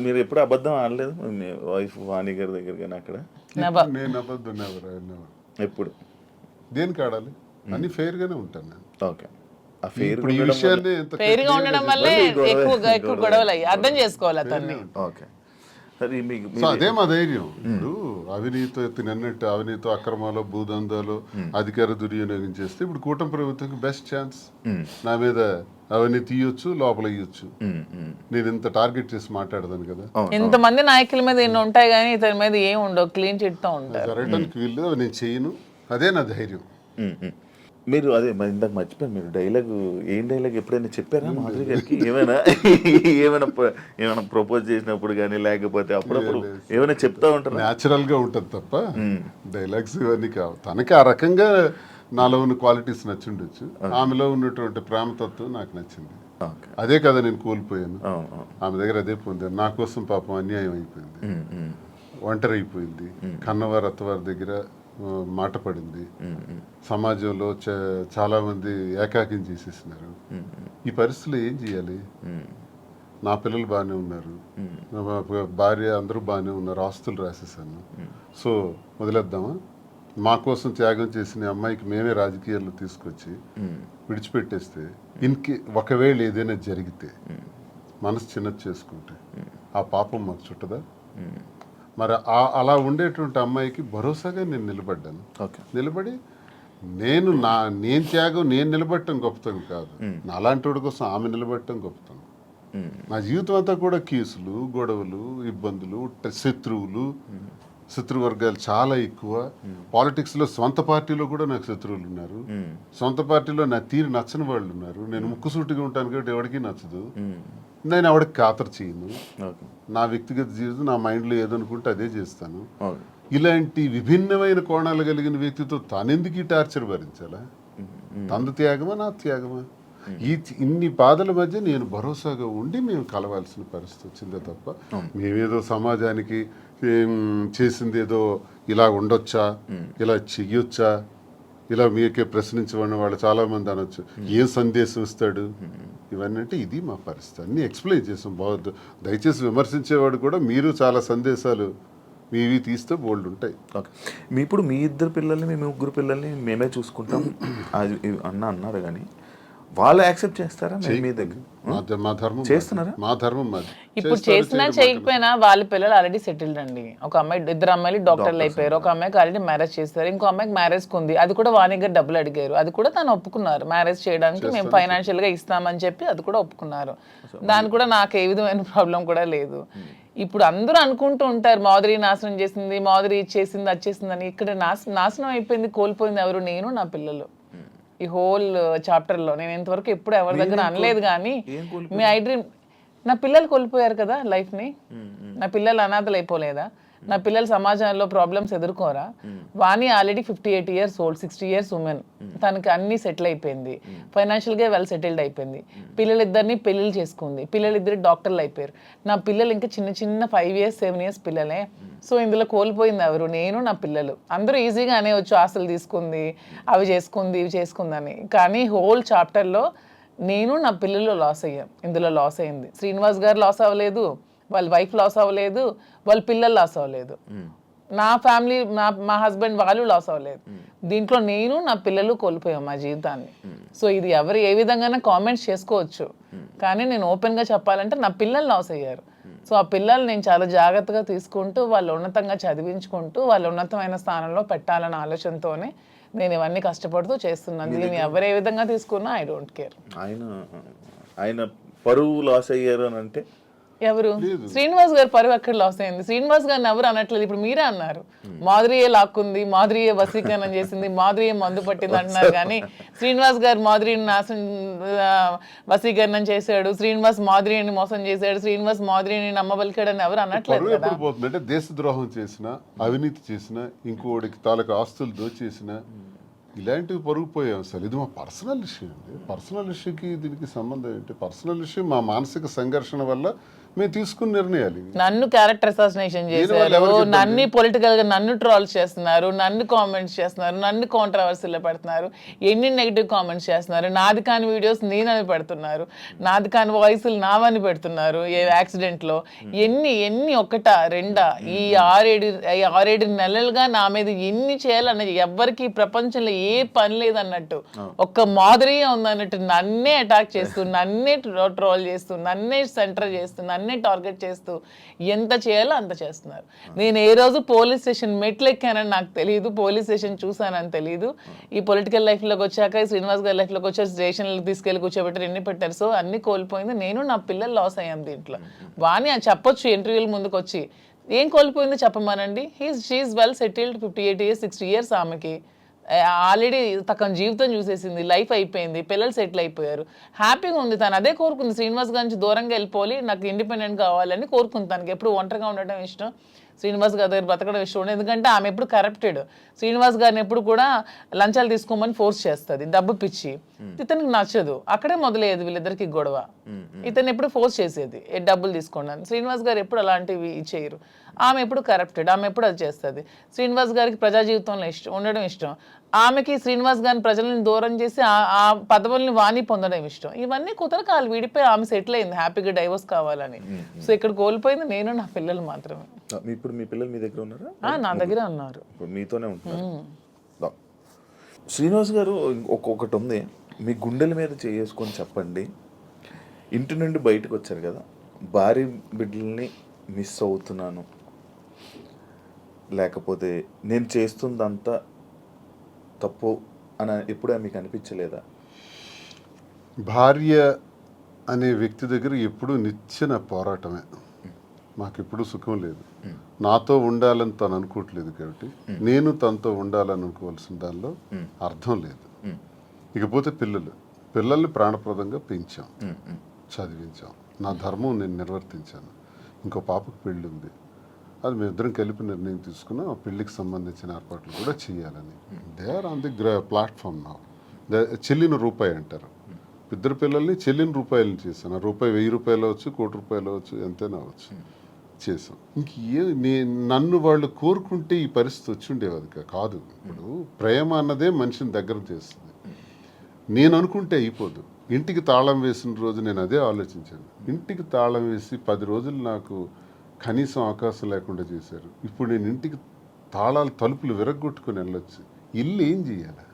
మీరు ఎప్పుడు అబద్ధం ఆడలేదు మీ వైఫ్ వాణి గారి దగ్గర కానీ అక్కడ? నేను అబద్ధం ఎప్పుడు? దేనికి ఆడాలి? అన్ని ఫెయిర్ గానే ఉంటాను నేను. ఓకే. ఆ ఫెయిర్ ఇప్పుడు ఈ విషయాన్ని ఫెయిర్ గా ఉండడం వల్లే ఎక్కువ గొడవలు అయ్యి అర్థం చేసుకోవాలి అతన్ని. ఓకే. సరే, సో అదే మా ధైర్యం. ఇప్పుడు అవినీతి తిన్నట్టు అవినీతి అక్రమాలు, భూదందాలు, అధికార దుర్వినియోగం చేస్తే ఇప్పుడు కూటమి ప్రభుత్వంకి బెస్ట్ ఛాన్స్. నా మీద అవన్నీ తీయొచ్చు, లోపల ఇయ్యొచ్చు. నేను ఇంత టార్గెట్ చేసి మాట్లాడదాను కదా. ఇంతమంది నాయకుల మీద ఎన్ని ఉంటాయి కానీ ఇతని మీద ఏం ఉండవు, క్లీన్ చిట్ తో ఉంటారు. జరగడానికి వీళ్ళు నేను చేయను, అదే నా ధైర్యం. మీరు అదే ఇందాక మర్చిపోయాను, మీరు ఏం డైలాగ్ ఎప్పుడైనా చెప్పారా మాధురి గారికి? ఏమైనా ప్రపోజ్ చేసినప్పుడు కానీ లేకపోతే అప్పుడప్పుడు ఏమైనా చెప్తా ఉంటారు? న్యాచురల్ గా ఉంటుంది తప్ప డైలాగ్స్ ఇవన్నీ కావు. తనకి ఆ రకంగా నాలో ఉన్న క్వాలిటీస్ నచ్చిండొచ్చు, ఆమెలో ఉన్నటువంటి ప్రేమతత్వం నాకు నచ్చింది. అదే కదా నేను కోల్పోయాను, ఆమె దగ్గర అదే పొందాను. నా కోసం పాపం అన్యాయం అయిపోయింది, ఒంటరి అయిపోయింది, కన్నవారి అత్తవారి దగ్గర మాట పడింది, సమాజంలో చాలా మంది ఏకాకిం చేసేసినారు. ఈ పరిస్థితుల్లో ఏం చేయాలి? నా పిల్లలు బాగానే ఉన్నారు, భార్య అందరూ బాగానే ఉన్నారు, ఆస్తులు రాసేసాను. సో వదిలేద్దామా? మా కోసం త్యాగం చేసిన అమ్మాయికి మేమే రాజకీయాల్లో తీసుకొచ్చి విడిచిపెట్టేస్తే ఒకవేళ ఏదైనా జరిగితే మనసు చిన్నది చేసుకుంటే ఆ పాపం మాకు చుట్టదా? మరి అలా ఉండేటువంటి అమ్మాయికి భరోసాగా నేను నిలబడ్డాను. నిలబడి నేను త్యాగం నేను నిలబడటం గొప్పతనం కాదు, నాలాంటి వాడి కోసం ఆమె నిలబడటం గొప్పతనం. నా జీవితం అంతా కూడా కేసులు, గొడవలు, ఇబ్బందులు, శత్రువర్గాలు చాలా ఎక్కువ. పాలిటిక్స్లో సొంత పార్టీలో కూడా నాకు శత్రువులు ఉన్నారు, సొంత పార్టీలో నా తీరు నచ్చని వాళ్ళు ఉన్నారు. నేను ముక్కుసూటిగా ఉంటాను కాబట్టి ఎవరికి నచ్చదు, నేను ఎవరికి ఖాతరు చేయను. నా వ్యక్తిగత జీవితం నా మైండ్లో ఏదనుకుంటే అదే చేస్తాను. ఇలాంటి విభిన్నమైన కోణాలు కలిగిన వ్యక్తితో తానెందుకు ఈ టార్చర్ భరించాలా? తన త్యాగమా నా త్యాగమా? ఇన్ని బాధల మధ్య నేను భరోసాగా ఉండి మేము కలవాల్సిన పరిస్థితి వచ్చిందే తప్ప మేమేదో సమాజానికి చేసింది ఏదో ఇలా ఉండొచ్చా, ఇలా చెయ్యొచ్చా, ఇలా మీకే ప్రశ్నించబడిన వాళ్ళు చాలామంది అనొచ్చు, ఏం సందేశం ఇస్తాడు, ఇవన్నీ అంటే ఇది మా పరిస్థితి. అన్నీ ఎక్స్ప్లెయిన్ చేసాం. బాగుంది, దయచేసి విమర్శించేవాడు కూడా మీరు చాలా సందేశాలు మీవి తీస్తే బోల్డ్ ఉంటాయి. ఓకే, ఇప్పుడు మీ ఇద్దరు పిల్లల్ని, మీ ముగ్గురు పిల్లల్ని మేమే చూసుకుంటాం అది అన్నారు కానీ వాళ్ళు యాక్సెప్ట్ చేస్తారా? మీ దగ్గర మా ధర్మం చేస్తున్నారా? మా ధర్మం మాది. ఇప్పుడు చేసినా చేయకపోయినా వాళ్ళ పిల్లలు ఆల్రెడీ సెటిల్డ్ అండి. ఒక అమ్మాయి, ఇద్దరు అమ్మాయిలు డాక్టర్లు అయిపోయారు. ఒక అమ్మాయికి ఆల్రెడీ మ్యారేజ్ చేస్తారు. ఇంకో అమ్మాయికి మ్యారేజ్ ఉంది. అది కూడా వాణి గారు డబ్బులు అడిగారు. అది కూడా తను ఒప్పుకున్నారు. మ్యారేజ్ చేయడానికి మేము ఫైనాన్షియల్ గా ఇస్తామని చెప్పి అది కూడా ఒప్పుకున్నారు. దాని కూడా నాకు ఏ విధమైన ప్రాబ్లం కూడా లేదు. ఇప్పుడు అందరూ అనుకుంటూ ఉంటారు మాధురి నాశనం చేసింది, మాధురి ఇచ్చేసింది, అది చేసింది అని. ఇక్కడ నాశనం అయిపోయింది, కోల్పోయింది ఎవరు? నేను, నా పిల్లలు. ఈ హోల్ చాప్టర్ లో నేను ఇంతవరకు ఎప్పుడు ఎవరి దగ్గర అనలేదు కానీ మీ ఐ డ్రీమ్, నా పిల్లలు కోల్పోయారు కదా లైఫ్ ని. నా పిల్లలు అనాథలు అయిపోలేదా? నా పిల్లలు సమాజంలో ప్రాబ్లమ్స్ ఎదుర్కోరా? Vani already 58 years old, 60 years woman. తనకి అన్ని సెటిల్ అయిపోయింది, ఫైనాన్షియల్ గా వెల్ సెటిల్డ్ అయిపోయింది. పిల్లలిద్దరిని పెళ్లిళ్ళు చేసుకుంది. పిల్లలిద్దరు డాక్టర్లు అయిపోయారు. నా పిల్లలు ఇంకా చిన్న చిన్న 5 years 7 years పిల్లలే. సో ఇందులో కోల్పోయింది ఎవరు? నేను, నా పిల్లలు. అందరూ ఈజీగా అనేవచ్చు ఆస్తులు తీసుకుంది, అవి చేసుకుంది, ఇవి చేసుకుందని. కానీ హోల్ చాప్టర్లో నేను, నా పిల్లలు లాస్ అయ్యాం. ఇందులో లాస్ అయింది శ్రీనివాస్ గారు లాస్ అవ్వలేదు, వాళ్ళ వైఫ్ లాస్ అవ్వలేదు, వాళ్ళ పిల్లలు లాస్ అవ్వలేదు, నా ఫ్యామిలీ, మా హస్బెండ్ వాళ్ళు లాస్ అవ్వలేదు. దీంట్లో నేను, నా పిల్లలు కోల్పోయాం మా జీవితాన్ని. సో ఇది ఎవరు ఏ విధంగానే కామెంట్స్ చేసుకోవచ్చు, కానీ నేను ఓపెన్గా చెప్పాలంటే నా పిల్లలు లాస్ అయ్యారు. సో ఆ పిల్లలు నేను చాలా జాగ్రత్తగా తీసుకుంటూ వాళ్ళు ఉన్నతంగా చదివించుకుంటూ వాళ్ళు ఉన్నతమైన స్థానంలో పెట్టాలన్న ఆలోచనతోనే నేను ఇవన్నీ కష్టపడుతూ చేస్తున్నాను. దీన్ని ఎవరు ఏ విధంగా తీసుకున్నా ఐ డోంట్ కేర్. ఆయన పరువు లాస్ అయ్యారు అని అంటే ఎవరు? శ్రీనివాస్ గారు పరువు ఎక్కడ లాస్ అయింది? శ్రీనివాస్ గారిని ఎవరు అనట్లేదు. ఇప్పుడు మీరే అన్నారు మాధురియే లాక్కుంది, మాధురియే వశీకరణం చేసింది, మాధురియే మందు పట్టింది అంటున్నారు. కానీ శ్రీనివాస్ గారు మాధురిని వశీకరణం చేశాడు, శ్రీనివాస్ మాధురిని మోసం చేశాడు, శ్రీనివాస్ మాధురిని నమ్మబలికాడని ఎవరు అనట్లేదు కదా. పోతుందంటే దేశద్రోహం చేసిన, అవినీతి చేసిన, ఇంకోటికి తాలూకు ఆస్తులు దోచేసిన, ఇలాంటివి పరుగుపోయాం. అసలు ఇది మా పర్సనల్ ఇష్యూ అండి. పర్సనల్ ఇష్యూకి దీనికి సంబంధం ఏంటి? పర్సనల్ ఇష్యూ మా మానసిక సంఘర్షణ వల్ల మేము తీసుకున్న నిర్ణయాలు. నన్ను క్యారెక్టర్ అసాసినేషన్ చేశారు, నన్ను పొలిటికల్ గా నన్ను ట్రోల్స్ చేస్తున్నారు, నన్ను కామెంట్స్ చేస్తున్నారు, నన్ను కాంట్రవర్సీలో పెడుతున్నారు, ఎన్ని నెగిటివ్ కామెంట్స్ చేస్తున్నారు, నాది కాని వీడియోస్ నేనని పెడుతున్నారు, నాది కాని వాయిస్లు నావని పెడుతున్నారు. ఏ యాక్సిడెంట్ లో ఎన్ని ఒకటా రెండా ఈ 6-7 నెలలుగా నా మీద ఎన్ని చేయాలన్నది ఎవ్వరికి ప్రపంచంలో ఏ పని లేదన్నట్టు, ఒక్క మాధురియే ఉందన్నట్టు నన్నే అటాక్ చేస్తూ, నన్నే ట్రోల్ చేస్తూ, నన్నే సెంటర్ చేస్తూ, నన్నే టార్గెట్ చేస్తూ ఎంత చేయాలో అంత చేస్తున్నారు. నేను ఏ రోజు పోలీస్ స్టేషన్ మెట్లు ఎక్కానని నాకు తెలియదు, పోలీస్ స్టేషన్ చూసానని తెలియదు. ఈ పొలిటికల్ లైఫ్లోకి వచ్చాక, శ్రీనివాస్ గారి లైఫ్లోకి వచ్చాక స్టేషన్లకు తీసుకెళ్ళి కూర్చోబెట్టారు, ఎన్ని పెట్టారు. సో అన్ని కోల్పోయింది నేను, నా పిల్లలు లాస్ అయ్యాం దీంట్లో. వాణి అని చెప్పొచ్చు ఇంటర్వ్యూల ముందుకు వచ్చి, ఏం కోల్పోయిందో చెప్పమానండి. She's well settled, 58 years 60 years ఆమెకి ఆల్రెడీ తన జీవితం చూసేసింది, లైఫ్ అయిపోయింది, పిల్లలు సెటిల్ అయిపోయారు, హ్యాపీగా ఉంది. తను అదే కోరుకుంది, శ్రీనివాస్ గారి నుంచి దూరంగా వెళ్ళిపోయి నాకు ఇండిపెండెంట్ కావాలని కోరుకుంది. తనకి ఎప్పుడు ఒంటరిగా ఉండటం ఇష్టం, శ్రీనివాస్ గారి దగ్గర బతకడం ఇష్టం ఉండదు. ఎందుకంటే ఆమె ఎప్పుడు కరప్టెడ్. శ్రీనివాస్ గారిని ఎప్పుడు కూడా లంచాలు తీసుకోమని ఫోర్స్ చేస్తుంది, డబ్బు పిచ్చి. ఇతనికి నచ్చదు, అక్కడే మొదలయ్యేది వీళ్ళిద్దరికి గొడవ. ఇతను ఎప్పుడు ఫోర్స్ చేసేది డబ్బులు తీసుకోండి. శ్రీనివాస్ గారు ఎప్పుడు అలాంటివి చేయరు. ఆమె ఎప్పుడు కరప్టెడ్, ఆమె ఎప్పుడు అది చేస్తుంది. శ్రీనివాస్ గారికి ప్రజా జీవితంలో ఉండడం ఇష్టం, ఆమెకి శ్రీనివాస్ గారిని ప్రజలను దూరం చేసి ఆ పదవుల్ని వాణి పొందడం ఇష్టం. ఇవన్నీ కుదరక వాళ్ళు విడిపోయి ఆమె సెటిల్ అయింది, హ్యాపీగా డైవర్స్ కావాలని. సో ఇక్కడ కోల్పోయింది నేను, నా పిల్లలు మాత్రమే. ఇప్పుడు మీ పిల్లలు మీ దగ్గర ఉన్నారా? నా దగ్గర ఉన్నారు, మీతోనే ఉంటున్నారు. శ్రీనివాస్ గారు ఒక్కొక్కటి ఉంది, మీ గుండెల మీద చేసుకొని చెప్పండి. ఇంటి నుండి బయటకు వచ్చారు కదా, భార్య బిడ్డల్ని మిస్ అవుతున్నాను, లేకపోతే నేను చేస్తుందంతా తప్పు అని ఎప్పుడే మీకు అనిపించలేదా? భార్య అనే వ్యక్తి దగ్గర ఎప్పుడు నిచ్చెన పోరాటమే. మాకెప్పుడు సుఖం లేదు. నాతో ఉండాలని తను అనుకోవట్లేదు కాబట్టి నేను తనతో ఉండాలని అనుకోవాల్సిన దానిలో అర్థం లేదు. ఇకపోతే పిల్లల్ని ప్రాణప్రదంగా పెంచాం, చదివించాం, నా ధర్మం నేను నిర్వర్తించాను. ఇంకో పాపకు పెళ్ళి ఉంది, అది మేమిద్దరం కలిపి నిర్ణయం తీసుకున్నాం. ఆ పెళ్లికి సంబంధించిన ఏర్పాట్లు కూడా చేయాలని. They are on the platform నా. చెల్లిన రూపాయి అంటారు, ఇద్దరు పిల్లల్ని చెల్లిని రూపాయలని చేశాను. ఆ రూపాయి 1000 రూపాయలు అవచ్చు, కోటి రూపాయలు అవచ్చు, ఎంతైనా అవచ్చు చేసాం. ఇంక నన్ను వాళ్ళు కోరుకుంటే ఈ పరిస్థితి వచ్చి ఉండేది కాదు. ఇప్పుడు ప్రేమ అన్నదే మనిషిని దగ్గర చేస్తుంది. నేను అనుకుంటే అయిపోదు. ఇంటికి తాళం వేసిన రోజు నేను అదే ఆలోచించాను. ఇంటికి తాళం వేసి 10 రోజులు నాకు కనీసం అవకాశం లేకుండా చేశారు. ఇప్పుడు నేను ఇంటికి తాళాలు తలుపులు విరగ్గొట్టుకుని వెళ్ళొచ్చు. ఇల్లు ఏం చేయాలి?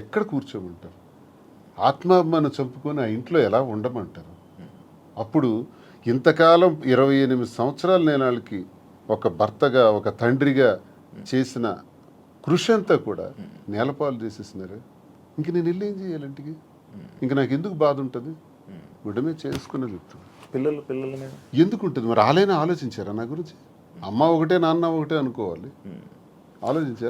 ఎక్కడ కూర్చోమంటారు? ఆత్మాభిమానం చంపుకొని ఆ ఇంట్లో ఎలా ఉండమంటారు? అప్పుడు ఇంతకాలం 28 సంవత్సరాలు నేను వాళ్ళకి ఒక భర్తగా, ఒక తండ్రిగా చేసిన కృషి అంతా కూడా నేలపాలు చేసేసినారు. ఇంక నేను ఇల్లు ఏం చేయాలి ఇంటికి? ఇంక నాకు ఎందుకు బాధ ఉంటుంది? గుడ్డమే చేసుకునే చెప్తాను. పిల్లల మీద ఎందుకు ఉంటుంది మరి? ఆలైనా ఆలోచించారా నా గురించి? అమ్మ ఒకటే నాన్న ఒకటే అనుకోవాలి. ఆలోచించారు.